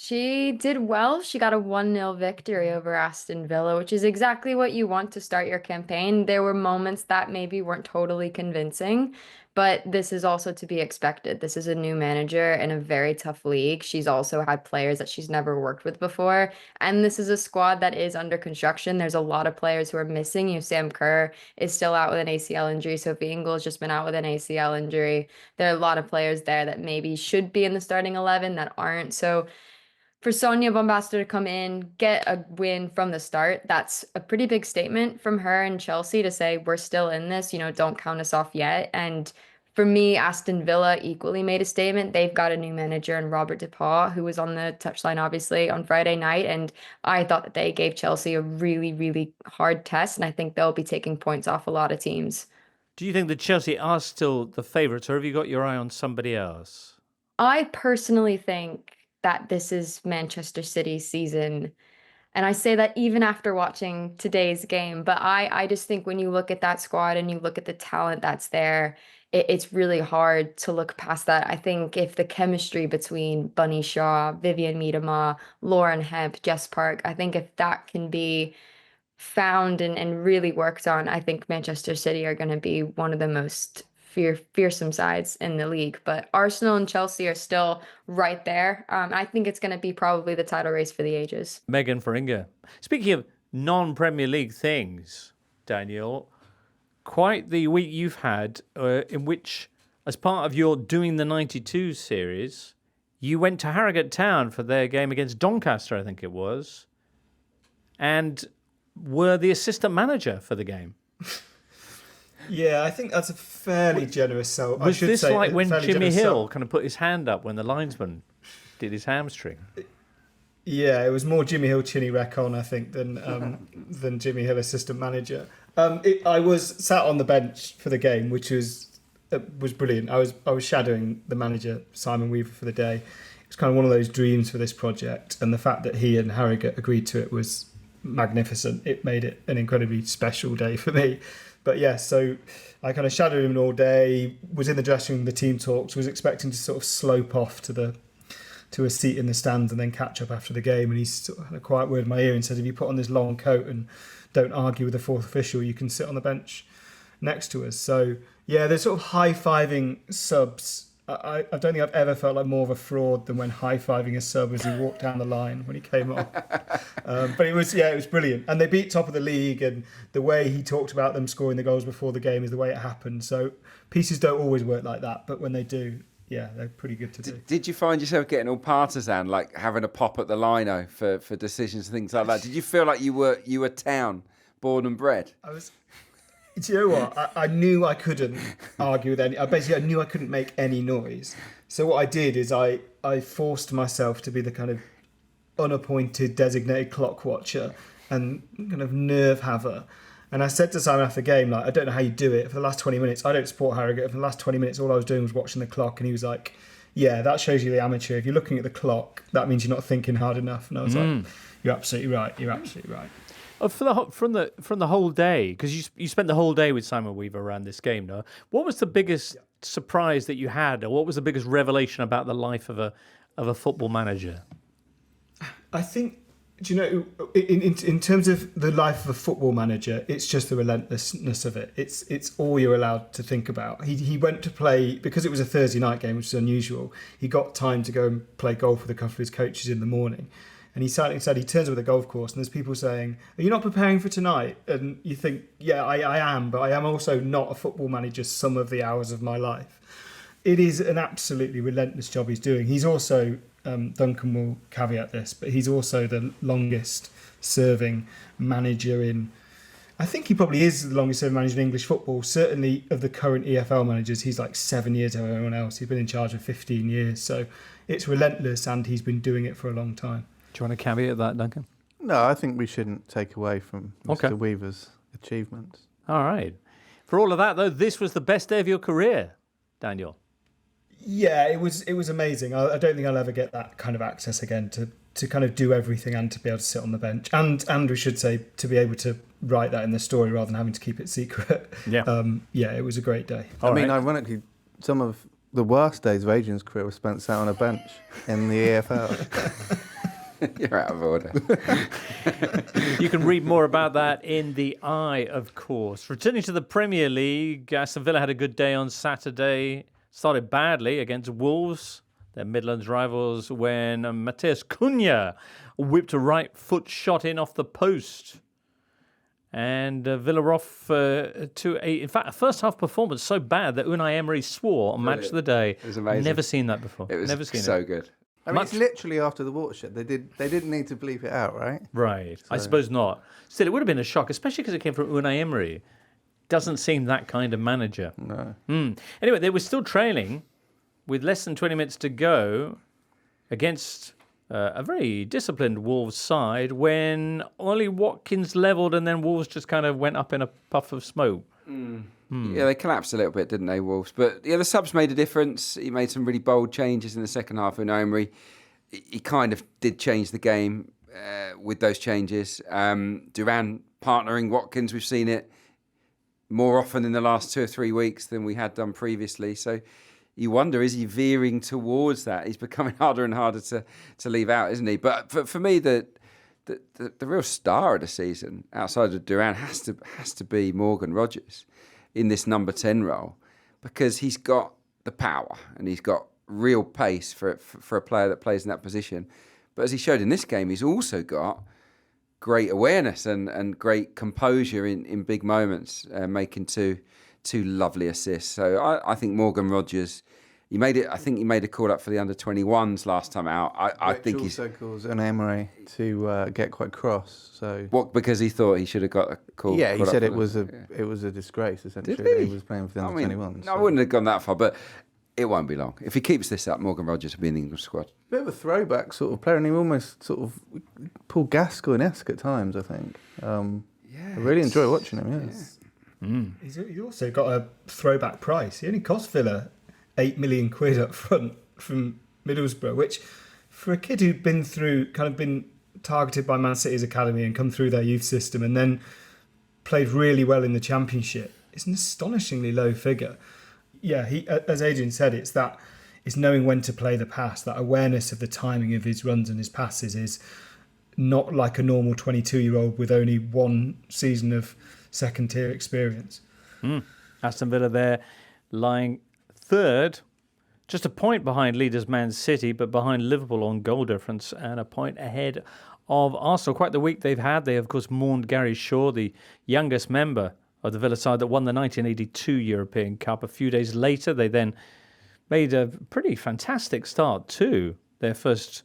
She did well. She got a 1-0 victory over Aston Villa, which is exactly what you want to start your campaign. There were moments that maybe weren't totally convincing, but this is also to be expected. This is a new manager in a very tough league. She's also had players that she's never worked with before, and this is a squad that is under construction. There's a lot of players who are missing. Sam Kerr is still out with an ACL injury. Sophie Ingles just been out with an ACL injury. There are a lot of players there that maybe should be in the starting 11 that aren't. So for Sonia Bonpastor to come in, get a win from the start, that's a pretty big statement from her and Chelsea to say, we're still in this, don't count us off yet. And for me, Aston Villa equally made a statement. They've got a new manager in Robert DePaul, who was on the touchline, obviously, on Friday night. And I thought that they gave Chelsea a really, really hard test. And I think they'll be taking points off a lot of teams. Do you think that Chelsea are still the favourites, or have you got your eye on somebody else? I personally think that this is Manchester City's season. And I say that even after watching today's game. But I just think when you look at that squad and you look at the talent that's there, it's really hard to look past that. I think if the chemistry between Bunny Shaw, Vivian Miedema, Lauren Hemp, Jess Park, I think if that can be found and really worked on, I think Manchester City are going to be one of the most fearsome sides in the league. But Arsenal and Chelsea are still right there. I think it's going to be probably the title race for the ages. Megan Feringa. Speaking of non-Premier League things, Daniel, quite the week you've had in which, as part of your Doing the 92 series, you went to Harrogate Town for their game against Doncaster, I think it was, and were the assistant manager for the game. Yeah, I think that's a fairly generous sell. Was this like when Jimmy Hill kind of put his hand up when the linesman did his hamstring? Yeah, it was more Jimmy Hill chinny recon, I think, than Jimmy Hill assistant manager. I was sat on the bench for the game, which was brilliant. I was shadowing the manager, Simon Weaver, for the day. It was kind of one of those dreams for this project, and the fact that he and Harrogate agreed to it was magnificent. It made it an incredibly special day for me. But yeah, so I kind of shadowed him all day, was in the dressing room, the team talks, was expecting to sort of slope off to a seat in the stands and then catch up after the game. And he sort of had a quiet word in my ear and said, if you put on this long coat and don't argue with the fourth official, you can sit on the bench next to us. So yeah, they're sort of high-fiving subs. I don't think I've ever felt like more of a fraud than when high-fiving a sub as he walked down the line when he came on. But it was brilliant. And they beat top of the league, and the way he talked about them scoring the goals before the game is the way it happened. So pieces don't always work like that, but when they do, yeah, they're pretty good to do. Did you find yourself getting all partisan, like having a pop at the lino for decisions and things like that? Did you feel like you were town, born and bred? Do you know what? I knew I couldn't argue with any. I knew I couldn't make any noise. So what I did is I forced myself to be the kind of unappointed designated clock watcher and kind of nerve haver. And I said to Simon after the game, like, I don't know how you do it. For the last 20 minutes, I don't support Harrogate. For the last 20 minutes, all I was doing was watching the clock. And he was like, yeah, that shows you the amateur. If you're looking at the clock, that means you're not thinking hard enough. And I was like, you're absolutely right. You're absolutely right. From the whole day, because you spent the whole day with Simon Weaver around this game, no? What was the biggest surprise that you had, or what was the biggest revelation about the life of a football manager? I think, do you know, in terms of the life of a football manager, it's just the relentlessness of it. It's all you're allowed to think about. He went to play, because it was a Thursday night game, which is unusual, he got time to go and play golf with a couple of his coaches in the morning. And he said he turns up at the golf course and there's people saying, are you not preparing for tonight? And you think, yeah, I am, but I am also not a football manager some of the hours of my life. It is an absolutely relentless job he's doing. He's also, Duncan will caveat this, but he's also the longest serving manager in, I think he probably is the longest serving manager in English football. Certainly of the current EFL managers, he's like 7 years over everyone else. He's been in charge for 15 years. So it's relentless and he's been doing it for a long time. Do you want to caveat that, Duncan? No, I think we shouldn't take away from Mr. Weaver's achievements. All right. For all of that, though, this was the best day of your career, Daniel. Yeah, it was amazing. I don't think I'll ever get that kind of access again to kind of do everything and to be able to sit on the bench. And we should say to be able to write that in the story rather than having to keep it secret. Yeah. Yeah, it was a great day. I mean, ironically, some of the worst days of Adrian's career were spent sat on a bench in the EFL. You're out of order. You can read more about that in The Eye, of course. Returning to the Premier League, Aston Villa had a good day on Saturday. Started badly against Wolves, their Midlands rivals, when Matheus Cunha whipped a right foot shot in off the post. And Villa were off to a first half performance so bad that Unai Emery swore on Match of the Day. It was amazing. Never seen that before. It was Never seen so it. good. I mean, it's literally after the watershed. They didn't need to bleep it out, right? Right. So. I suppose not. Still, it would have been a shock, especially because it came from Unai Emery. Doesn't seem that kind of manager. No. Anyway, they were still trailing with less than 20 minutes to go against a very disciplined Wolves side when Ollie Watkins levelled and then Wolves just kind of went up in a puff of smoke. Yeah, they collapsed a little bit, didn't they, Wolves? But yeah, the subs made a difference. He made some really bold changes in the second half. Unai Emery, he kind of did change the game with those changes. Duran partnering Watkins, we've seen it more often in the last 2 or 3 weeks than we had done previously. So you wonder, is he veering towards that? He's becoming harder and harder to leave out, isn't he? But for me, the real star of the season outside of Duran has to be Morgan Rogers in this number 10 role, because he's got the power and he's got real pace for a player that plays in that position. But as he showed in this game, he's also got great awareness and great composure in big moments, making two lovely assists. So I think Morgan Rogers, I think he made a call up for the under-21s last time out. I think he's also calls Unai Emery to get quite cross. So what, because he thought he should have got a call. Yeah, he said it was a disgrace essentially. Did he? That he was playing for the under-21s. I wouldn't have gone that far, but it won't be long. If he keeps this up, Morgan Rogers will be in the English squad. Bit of a throwback sort of player, and he almost sort of Paul Gascoigne-esque at times, I think. I really enjoy watching him, He's also got a throwback price. He only cost Villa £8 million up front from Middlesbrough, which for a kid who'd been targeted by Man City's academy and come through their youth system and then played really well in the Championship, it's an astonishingly low figure. Yeah, he, as Adrian said, it's knowing when to play the pass. That awareness of the timing of his runs and his passes is not like a normal 22-year-old with only one season of second-tier experience. Aston Villa there lying third, just a point behind leaders Man City, but behind Liverpool on goal difference and a point ahead of Arsenal. Quite the week they've had. They, of course, mourned Gary Shaw, the youngest member of the Villa side that won the 1982 European Cup. A few days later, they then made a pretty fantastic start to their first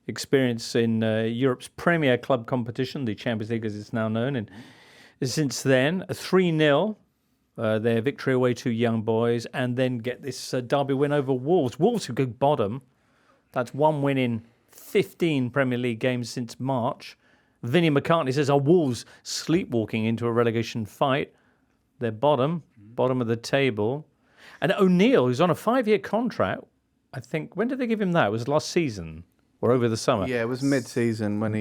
experience in Europe's premier club competition, the Champions League as it's now known. And since then, a 3-0, their victory away to Young Boys, and then get this derby win over Wolves. Wolves who go bottom. That's one win in 15 Premier League games since March. Vinnie McCartney says, are Wolves sleepwalking into a relegation fight? They're bottom of the table. And O'Neill, who's on a 5-year contract, I think, when did they give him that? It was last season or over the summer? Yeah, it was mid-season when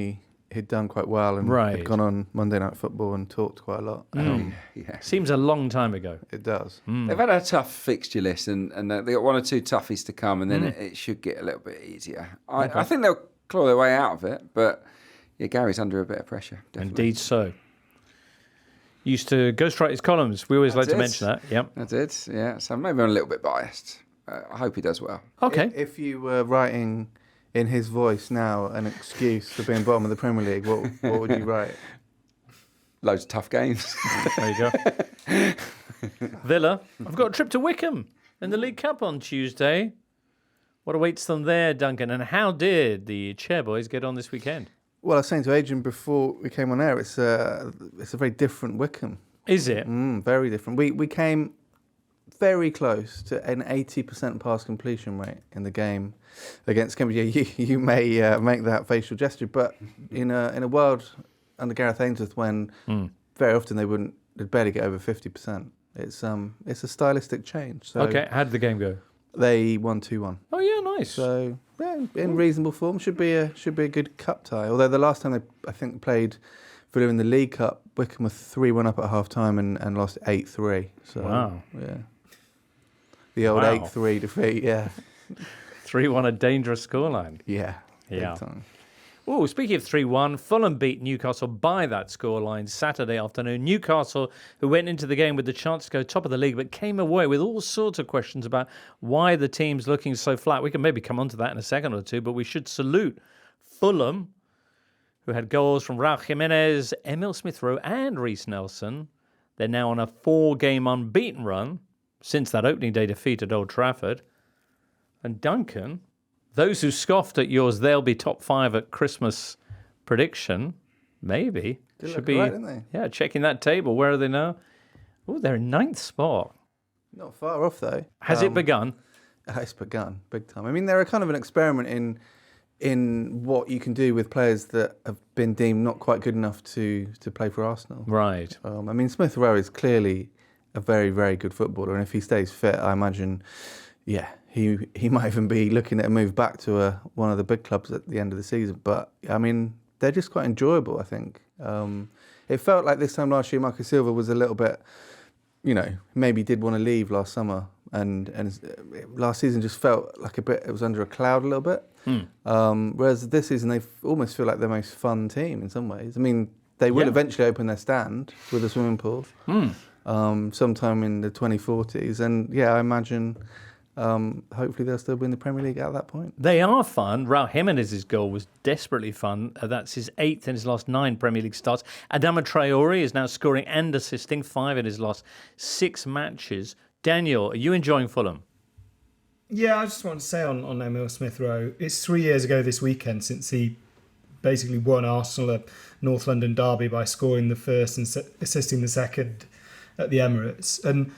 he'd done quite well and Right. had gone on Monday Night Football and talked quite a lot. Yeah. Seems a long time ago. It does. They've had a tough fixture list, and they got 1 or 2 toughies to come, and then it should get a little bit easier. I think they'll claw their way out of it, but yeah, Gary's under a bit of pressure. Definitely. Indeed so. Used to ghostwrite his columns. We always like to mention that. Yep. That's it, yeah. So maybe I'm a little bit biased. I hope he does well. Okay. If you were writing in his voice now an excuse for being bottom of the Premier League, what would you write? Loads of tough games. There you go. Villa, I've got a trip to Wickham in the League Cup on Tuesday. What awaits them there, Duncan? And how did the Chairboys get on this weekend? Well, I was saying to Adrian before we came on air, it's a very different Wickham. Is it? Very different. We came very close to an 80% pass completion rate in the game against Cambridge. Yeah, you may make that facial gesture, but in a world under Gareth Ainsworth when very often they'd barely get over 50%. It's a stylistic change. So Okay, how did the game go? they won 2-1. Oh, yeah, nice. So yeah, in reasonable form, should be a good cup tie. Although the last time they played Fulham in the League Cup, Wickham were 3-1 up at half time and lost 8-3. So Wow. yeah, the old Wow. 8-3 defeat. Yeah, 3-1, a dangerous scoreline. yeah, Yeah. big time. Oh, speaking of 3-1, Fulham beat Newcastle by that scoreline Saturday afternoon. Newcastle, who went into the game with the chance to go top of the league, but came away with all sorts of questions about why the team's looking so flat. We can maybe come on to that in a second or two, but we should salute Fulham, who had goals from Raul Jimenez, Emil Smith-Rowe and Reece Nelson. They're now on a 4-game unbeaten run since that opening day defeat at Old Trafford. And Duncan, those who scoffed at yours, they'll be top 5 at Christmas prediction. Maybe. They Should look be, right, don't they? yeah, checking that table. Where are they now? Oh, they're in 9th spot. Not far off though. Has it begun? It's begun big time. I mean, they're a kind of an experiment in what you can do with players that have been deemed not quite good enough to play for Arsenal. Right. I mean, Smith Rowe is clearly a very, very good footballer, and if he stays fit, I imagine, yeah, he might even be looking at a move back to one of the big clubs at the end of the season. But I mean, they're just quite enjoyable, I think. It felt like this time last year, Marco Silva was a little bit, maybe did want to leave last summer, and last season just felt like it was under a cloud a little bit. Whereas this season, they almost feel like the most fun team in some ways. I mean, they will eventually open their stand with a swimming pool sometime in the 2040s. And yeah, I imagine hopefully they'll still be in the Premier League at that point. They are fun. Raul Jimenez's goal was desperately fun. That's his 8th in his last 9 Premier League starts. Adama Traore is now scoring and assisting 5 in his last 6 matches. Daniel, are you enjoying Fulham? Yeah, I just want to say on Emil Smith-Rowe, it's 3 years ago this weekend since he basically won Arsenal a North London derby by scoring the first and assisting the second at the Emirates. And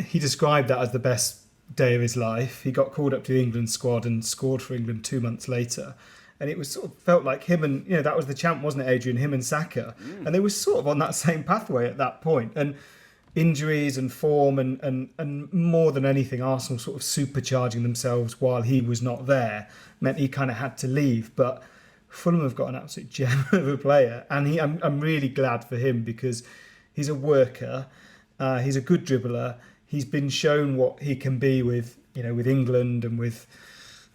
he described that as the best day of his life. He got called up to the England squad and scored for England 2 months later. And it was sort of felt like him and, that was the champ, wasn't it, Adrian? Him and Saka. And they were sort of on that same pathway at that point. And injuries and form and more than anything, Arsenal sort of supercharging themselves while he was not there meant he kind of had to leave. But Fulham have got an absolute gem of a player. And I'm really glad for him because he's a worker. He's a good dribbler. He's been shown what he can be with England and with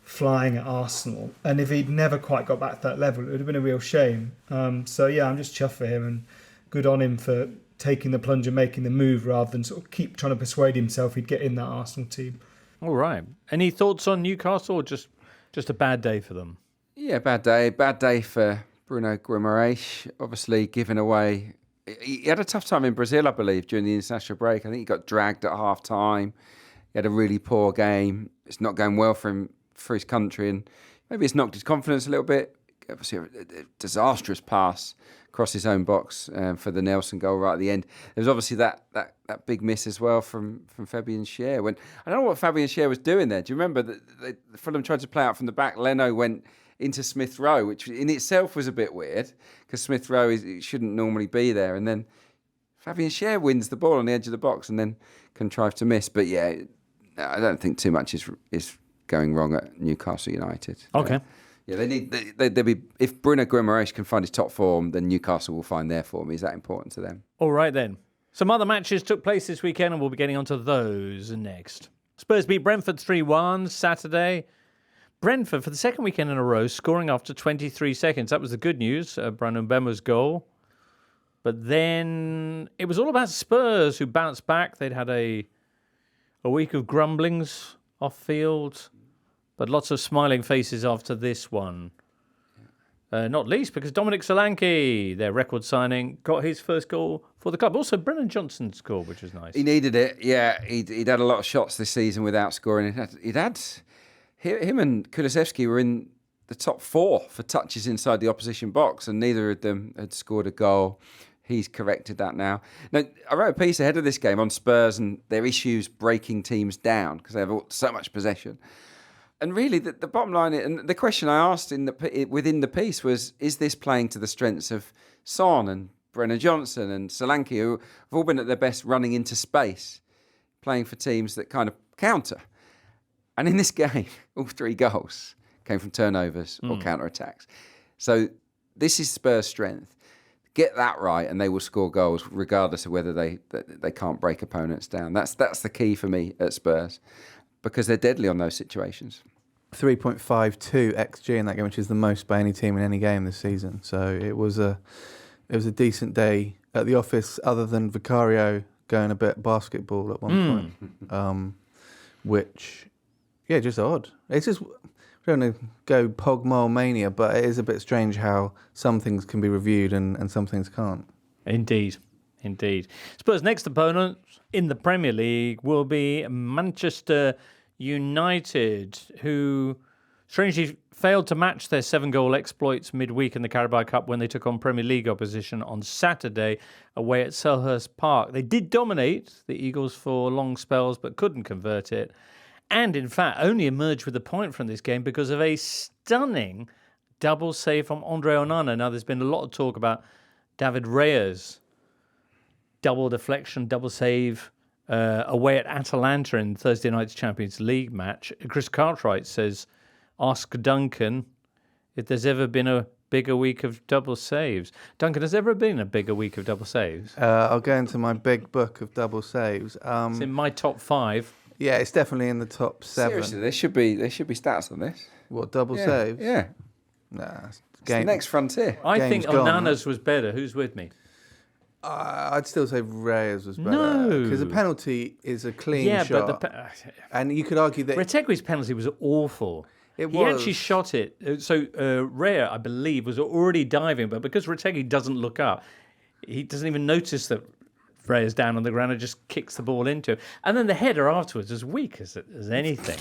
flying at Arsenal. And if he'd never quite got back to that level, it would have been a real shame. So yeah, I'm just chuffed for him and good on him for taking the plunge and making the move rather than sort of keep trying to persuade himself he'd get in that Arsenal team. All right. Any thoughts on Newcastle or just a bad day for them? Yeah, bad day. Bad day for Bruno Guimaraes. Obviously giving away. He had a tough time in Brazil, I believe, during the international break. I think he got dragged at half time. He had a really poor game. It's not going well for him, for his country, and maybe it's knocked his confidence a little bit. Obviously, a disastrous pass across his own box for the Nelson goal right at the end. There was obviously that big miss as well from Fabian Schär. When I don't know what Fabian Schär was doing there. Do you remember that Fulham tried to play out from the back? Leno went into Smith Rowe, which in itself was a bit weird because Smith Rowe it shouldn't normally be there. And then Fabian Schär wins the ball on the edge of the box and then contrived to miss. But yeah, I don't think too much is going wrong at Newcastle United. Okay. Yeah, they'll be. If Bruno Guimaraes can find his top form, then Newcastle will find their form. Is that important to them? All right then. Some other matches took place this weekend, and we'll be getting onto those next. Spurs beat Brentford 3-1 Saturday. Brentford, for the second weekend in a row, scoring after 23 seconds. That was the good news, Brandon Mbeumo's goal. But then it was all about Spurs, who bounced back. They'd had a week of grumblings off field, but lots of smiling faces after this one. Not least because Dominic Solanke, their record signing, got his first goal for the club. Also, Brennan Johnson scored, which was nice. He needed it, yeah. He'd had a lot of shots this season without scoring. Him and Kulusevski were in the top 4 for touches inside the opposition box, and neither of them had scored a goal. He's corrected that now. Now, I wrote a piece ahead of this game on Spurs and their issues breaking teams down because they have so much possession. And really, the bottom line, and the question I asked within the piece was, is this playing to the strengths of Son and Brennan Johnson and Solanke, who have all been at their best running into space, playing for teams that kind of counter? And in this game, all 3 goals came from turnovers or counter-attacks. So this is Spurs' strength. Get that right, and they will score goals regardless of whether they can't break opponents down. That's the key for me at Spurs, because they're deadly on those situations. 3.52 XG in that game, which is the most by any team in any game this season. So it was a decent day at the office, other than Vicario going a bit basketball at one point, which, yeah, just odd. It's just, we don't want to go Pogmole mania, but it is a bit strange how some things can be reviewed and some things can't. Indeed. Spurs' next opponent in the Premier League will be Manchester United, who strangely failed to match their 7-goal exploits midweek in the Carabao Cup when they took on Premier League opposition on Saturday away at Selhurst Park. They did dominate the Eagles for long spells but couldn't convert it, and in fact only emerged with a point from this game because of a stunning double save from Andre Onana. Now, there's been a lot of talk about David Raya's double deflection, double save away at Atalanta in Thursday night's Champions League match. Chris Cartwright says, ask Duncan if there's ever been a bigger week of double saves. Duncan, has there ever been a bigger week of double saves? I'll go into my big book of double saves. It's in my top 5. Yeah, it's definitely in the top 7. Seriously, there should be stats on this. What, double saves? Yeah. Nah, It's the next frontier. I think Game's gone, Onana's was better. Who's with me? I'd still say Reyes was better. No. Because a penalty is a clean shot. But and you could argue that Retegui's penalty was awful. He actually shot it. So Rea, I believe, was already diving, but because Retegui doesn't look up, he doesn't even notice that Rea's down on the ground and just kicks the ball into it. And then the header afterwards, as weak as anything.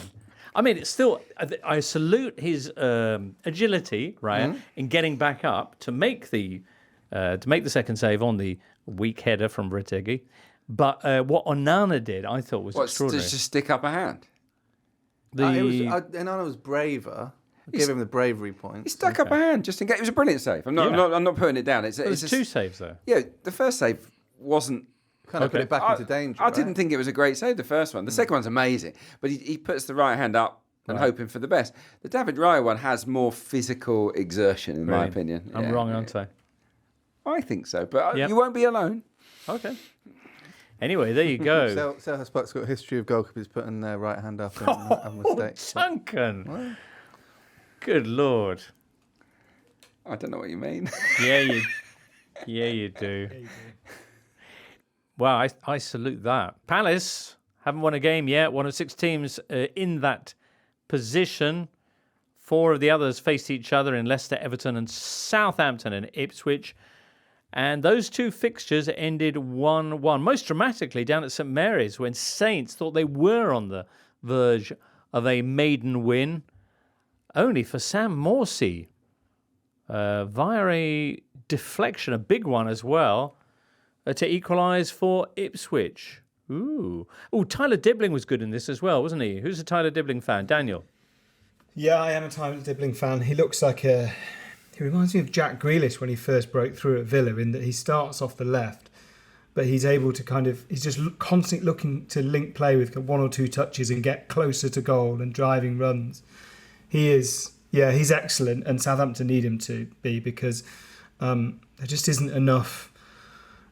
I mean, it's still. I salute his agility, right, in getting back up to make the second save on the weak header from Retegui. But what Onana did, I thought was extraordinary. Just stick up a hand. Onana was braver. Give him the bravery point. He stuck up a hand just in case. It was a brilliant save. I'm not putting it down. It's 2 saves though. Yeah, the first save wasn't. Kind of put it back into danger. I didn't think it was a great save, the first one. The second one's amazing. But he puts the right hand up and hoping for the best. The David Raya one has more physical exertion, in my opinion. I'm wrong, aren't I? I think so, but you won't be alone. Okay. Anyway, there you go. Selhurst Park's got a history of goalkeepers putting their right hand up and having mistakes. Duncan! What? Good Lord. I don't know what you mean. Yeah, you do. Well, I salute that. Palace haven't won a game yet. One of 6 teams in that position. 4 of the others faced each other in Leicester, Everton and Southampton and Ipswich. And those 2 fixtures ended 1-1. Most dramatically down at St Mary's when Saints thought they were on the verge of a maiden win. Only for Sam Morsey via a deflection, a big one as well, to equalise for Ipswich. Ooh, Tyler Dibling was good in this as well, wasn't he? Who's a Tyler Dibling fan? Daniel? Yeah, I am a Tyler Dibbling fan. He looks like he reminds me of Jack Grealish when he first broke through at Villa, in that he starts off the left, but he's able to he's just constantly looking to link play with one or two touches and get closer to goal and driving runs. He's excellent, and Southampton need him to be, because there just isn't enough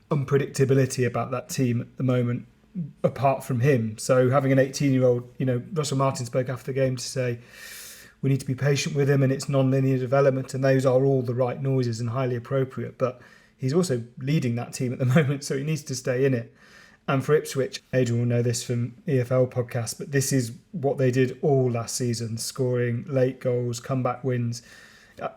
unpredictability about that team at the moment, apart from him. So having an 18-year-old, Russell Martin spoke after the game to say we need to be patient with him and it's non-linear development, and those are all the right noises and highly appropriate. But he's also leading that team at the moment, so he needs to stay in it. And for Ipswich, Adrian will know this from EFL podcast, but this is what they did all last season, scoring late goals, comeback wins.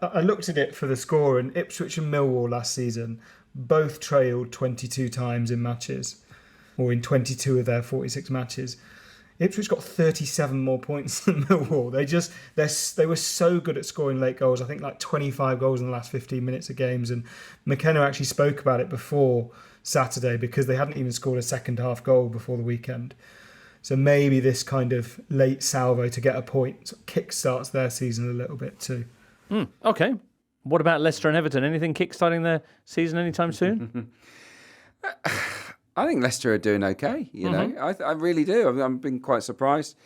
I looked at it for the score, and Ipswich and Millwall last season both trailed 22 times in matches, or in 22 of their 46 matches. Ipswich got 37 more points than Millwall. They were so good at scoring late goals. I think like 25 goals in the last 15 minutes of games. And McKenna actually spoke about it before Saturday, because they hadn't even scored a second half goal before the weekend. So maybe this kind of late salvo to get a point sort of kickstarts their season a little bit too. Okay. What about Leicester and Everton? Anything kickstarting their season anytime soon? I think Leicester are doing okay. I really do. I've been quite surprised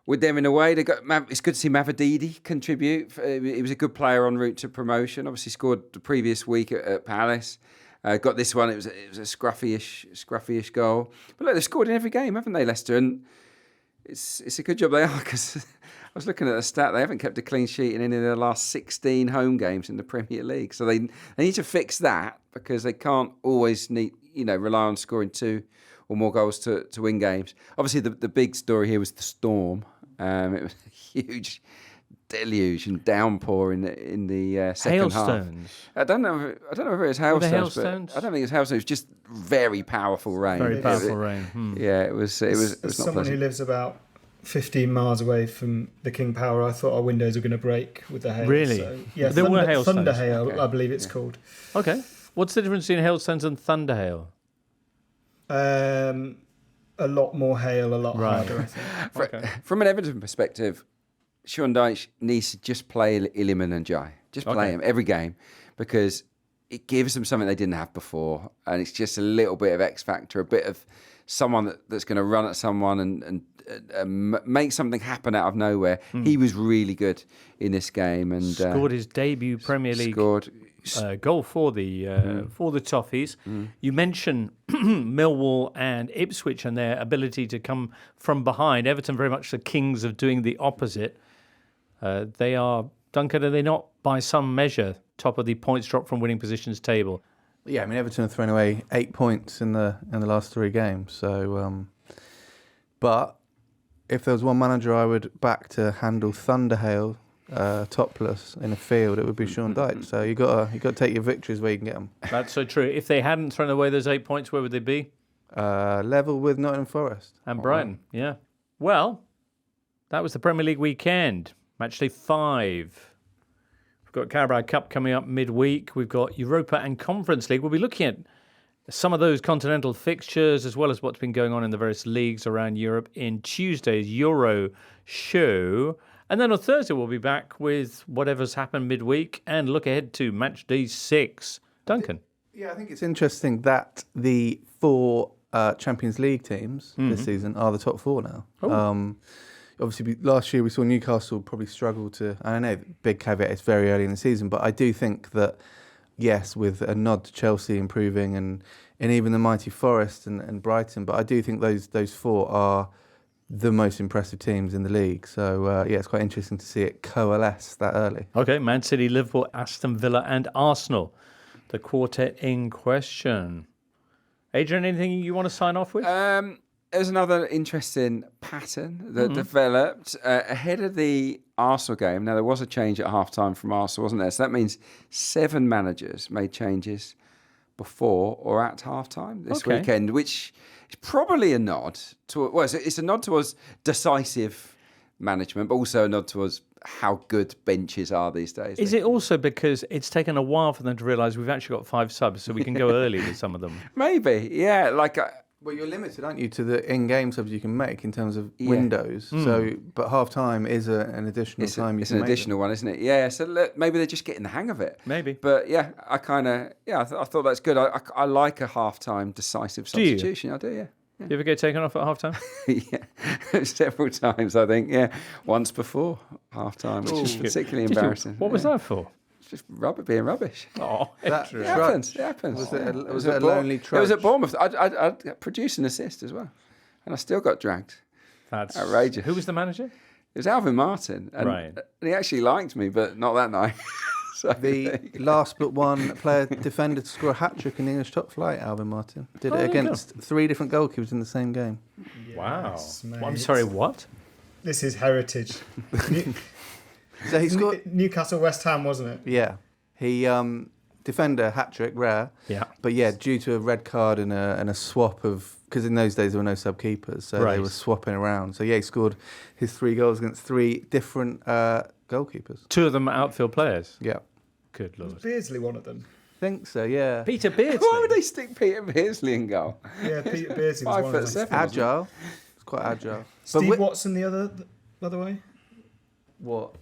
with them in a way. It's good to see Mavadidi contribute. He was a good player en route to promotion. Obviously scored the previous week at Palace. Got this one. It was a scruffy-ish goal. But look, they've scored in every game, haven't they, Leicester? And it's a good job they are, because I was looking at the stat. They haven't kept a clean sheet in any of their last 16 home games in the Premier League. So they need to fix that, because they can't always rely on scoring 2 or more goals to win games. Obviously, the big story here was the storm. It was a huge deluge and downpour in the second Hailstones. half. I don't know if it was hailstones. hailstones? But I don't think it was hailstones. It was just very powerful rain. Very powerful rain. Yeah, it was not someone pleasant. who lives about 15 miles away from the King Power, I thought our windows were going to break with the hail. Really? So, yeah, There were hailstones. Thunder hail, Okay. I believe it's called. Okay. What's the difference between hailstones and thunder hail? A lot more hail, a lot Right. harder, I think. From an Everton perspective, Sean Dyche needs to just play Iliman and Jai. Just play him every game, because it gives them something they didn't have before, and it's just a little bit of X factor, a bit of someone that's going to run at someone and make something happen out of nowhere. He was really good in this game, and Scored his debut Premier League goal for the Toffees. You mentioned Millwall and Ipswich and their ability to come from behind. Everton very much the kings of doing the opposite. They are, Duncan, are they not by some measure top of the points drop from winning positions table? Yeah, I mean, Everton have thrown away 8 points in the last 3 games. So, but if there was one manager I would back to handle Thunderhail topless in a field, it would be Sean Dyche. So you got to take your victories where you can get them. That's so true. If they hadn't thrown away those 8 points, where would they be? Level with Nottingham Forest And Brighton. Yeah. Well, that was the Premier League weekend. Matchday 5. We've got Carabao Cup coming up midweek. We've got Europa and Conference League. We'll be looking at some of those continental fixtures, as well as what's been going on in the various leagues around Europe in Tuesday's Euro show. And then on Thursday, we'll be back with whatever's happened midweek and look ahead to match day 6. Duncan. Yeah, I think it's interesting that the 4 Champions League teams this season are the top 4 now. Obviously, last year we saw Newcastle probably struggle to... I know, big caveat, it's very early in the season, but I do think that, yes, with a nod to Chelsea improving and even the mighty Forest and Brighton, but I do think those 4 are the most impressive teams in the league. So, yeah, it's quite interesting to see it coalesce that early. Okay, Man City, Liverpool, Aston Villa and Arsenal. The quartet in question. Adrian, anything you want to sign off with? There's another interesting pattern that developed ahead of the Arsenal game. Now, there was a change at half-time from Arsenal, wasn't there? So that means 7 managers made changes before or at half-time this weekend, which is probably a nod to... Well, it's a nod towards decisive management, but also a nod towards how good benches are these days. Is it also because it's taken a while for them to realise we've actually got 5 subs, so we can go early with some of them? Maybe, yeah. Like Well, you're limited, aren't you, to the in-game subs you can make in terms of windows. So, but half-time is an additional time you it's can an make additional one, isn't it? Yeah. So look, maybe they're just getting the hang of it. Maybe. But yeah, I thought that's good. I like a half-time decisive Do you? substitution. I do. Yeah. You ever get taken off at half time? Yeah, several times I think. Yeah, once before half-time, which is particularly embarrassing. What was that for? Just being rubbish. Oh, That It happens. It happens. Was it a lonely It was at trudge? Bournemouth. I produced an assist as well, and I still got dragged. that's Outrageous. Who was the manager? It was Alvin Martin, and Right. he actually liked me, but not that night. So The last but one player defender to score a hat-trick in the English top flight, Alvin Martin. Did Oh, it there you against 3 different goalkeepers in the same game. Wow. Yes, I'm mate. sorry, what? This is heritage. So he scored... Newcastle West Ham, wasn't it? Yeah. He defender hat-trick, rare. Yeah. But yeah, due to a red card and a swap of... Because in those days there were no sub-keepers, so Right. they were swapping around. So yeah, he scored his 3 goals against 3 different goalkeepers. 2 of them outfield players. Yeah. Good Was lord. Beardsley one of them? Think so, yeah. Peter Beardsley. why would they stick Peter Beardsley in goal? Yeah, Peter Beardsley was one of them. 5'7". Agile. It's quite agile. Steve wi- Watson the other way? What?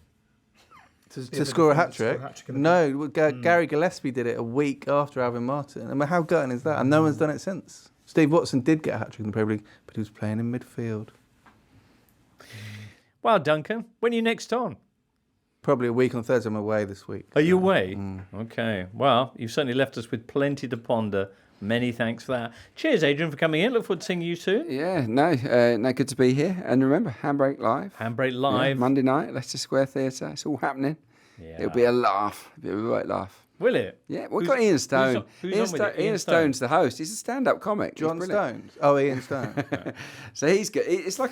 To other score a defender to score a hat-trick? hat-trick in the No, Gary Gillespie did it a week after Alvin Martin. I mean, how gutting is that? And no one's done it since. Steve Watson did get a hat-trick in the Premier League, but he was playing in midfield. Well, Duncan, when are you next on? Probably a week on Thursday. I'm away this week. Are you away? Okay. Well, you've certainly left us with plenty to ponder. Many thanks for that. Cheers, Adrian, for coming in. Look forward to seeing you soon. Yeah, no, good to be here. And remember, Handbrake Live. Handbrake Yeah, Live. Monday night, Leicester Square Theatre. It's all happening. Yeah. It'll be a laugh. It'll be a right laugh. Will it? Yeah, we've Who's- got Ian Stone. who's on with it? Ian Ian Stone? Stone's the host. He's a stand-up comic. He's John brilliant. Stones. Oh, Ian Stone. So he's good. It's like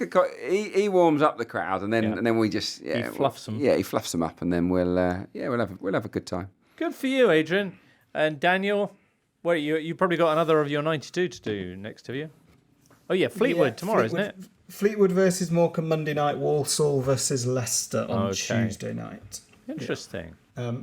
he warms up the crowd, and then we just He fluffs them. Yeah, he fluffs them up, and then we'll have a good time. Good for you, Adrian. And Daniel, wait, you probably got another of your 92 to do next, have you? Oh, yeah, Fleetwood tomorrow, isn't it? Fleetwood versus Morecambe Monday night, Walsall versus Leicester on Okay. Tuesday night. Interesting.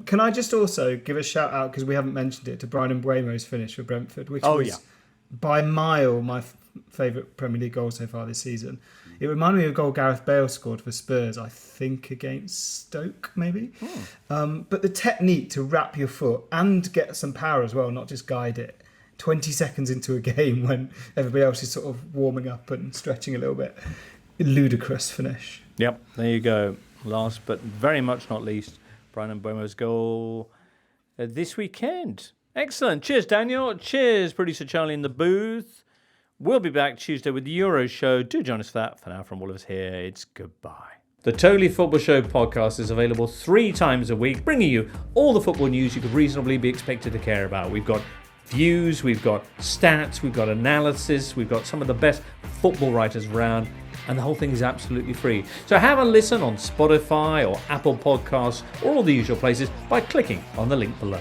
Can I just also give a shout out, because we haven't mentioned it, to Brian and Buemo's finish for Brentford, which was by mile my favourite Premier League goal so far this season. It reminded me of a goal Gareth Bale scored for Spurs, I think against Stoke, maybe. But the technique to wrap your foot and get some power as well, not just guide it, 20 seconds into a game when everybody else is sort of warming up and stretching a little bit. Ludicrous finish. Yep, there you go. Last but very much not least, Brian and Buemo's goal this weekend. Excellent. Cheers, Daniel. Cheers, producer Charlie in the booth. We'll be back Tuesday with the Euro Show. Do join us for that. For now, from all of us here, it's goodbye. The Totally Football Show podcast is available 3 times a week, bringing you all the football news you could reasonably be expected to care about. We've got views, we've got stats, we've got analysis, we've got some of the best football writers around, and the whole thing is absolutely free. So have a listen on Spotify or Apple Podcasts or all the usual places by clicking on the link below.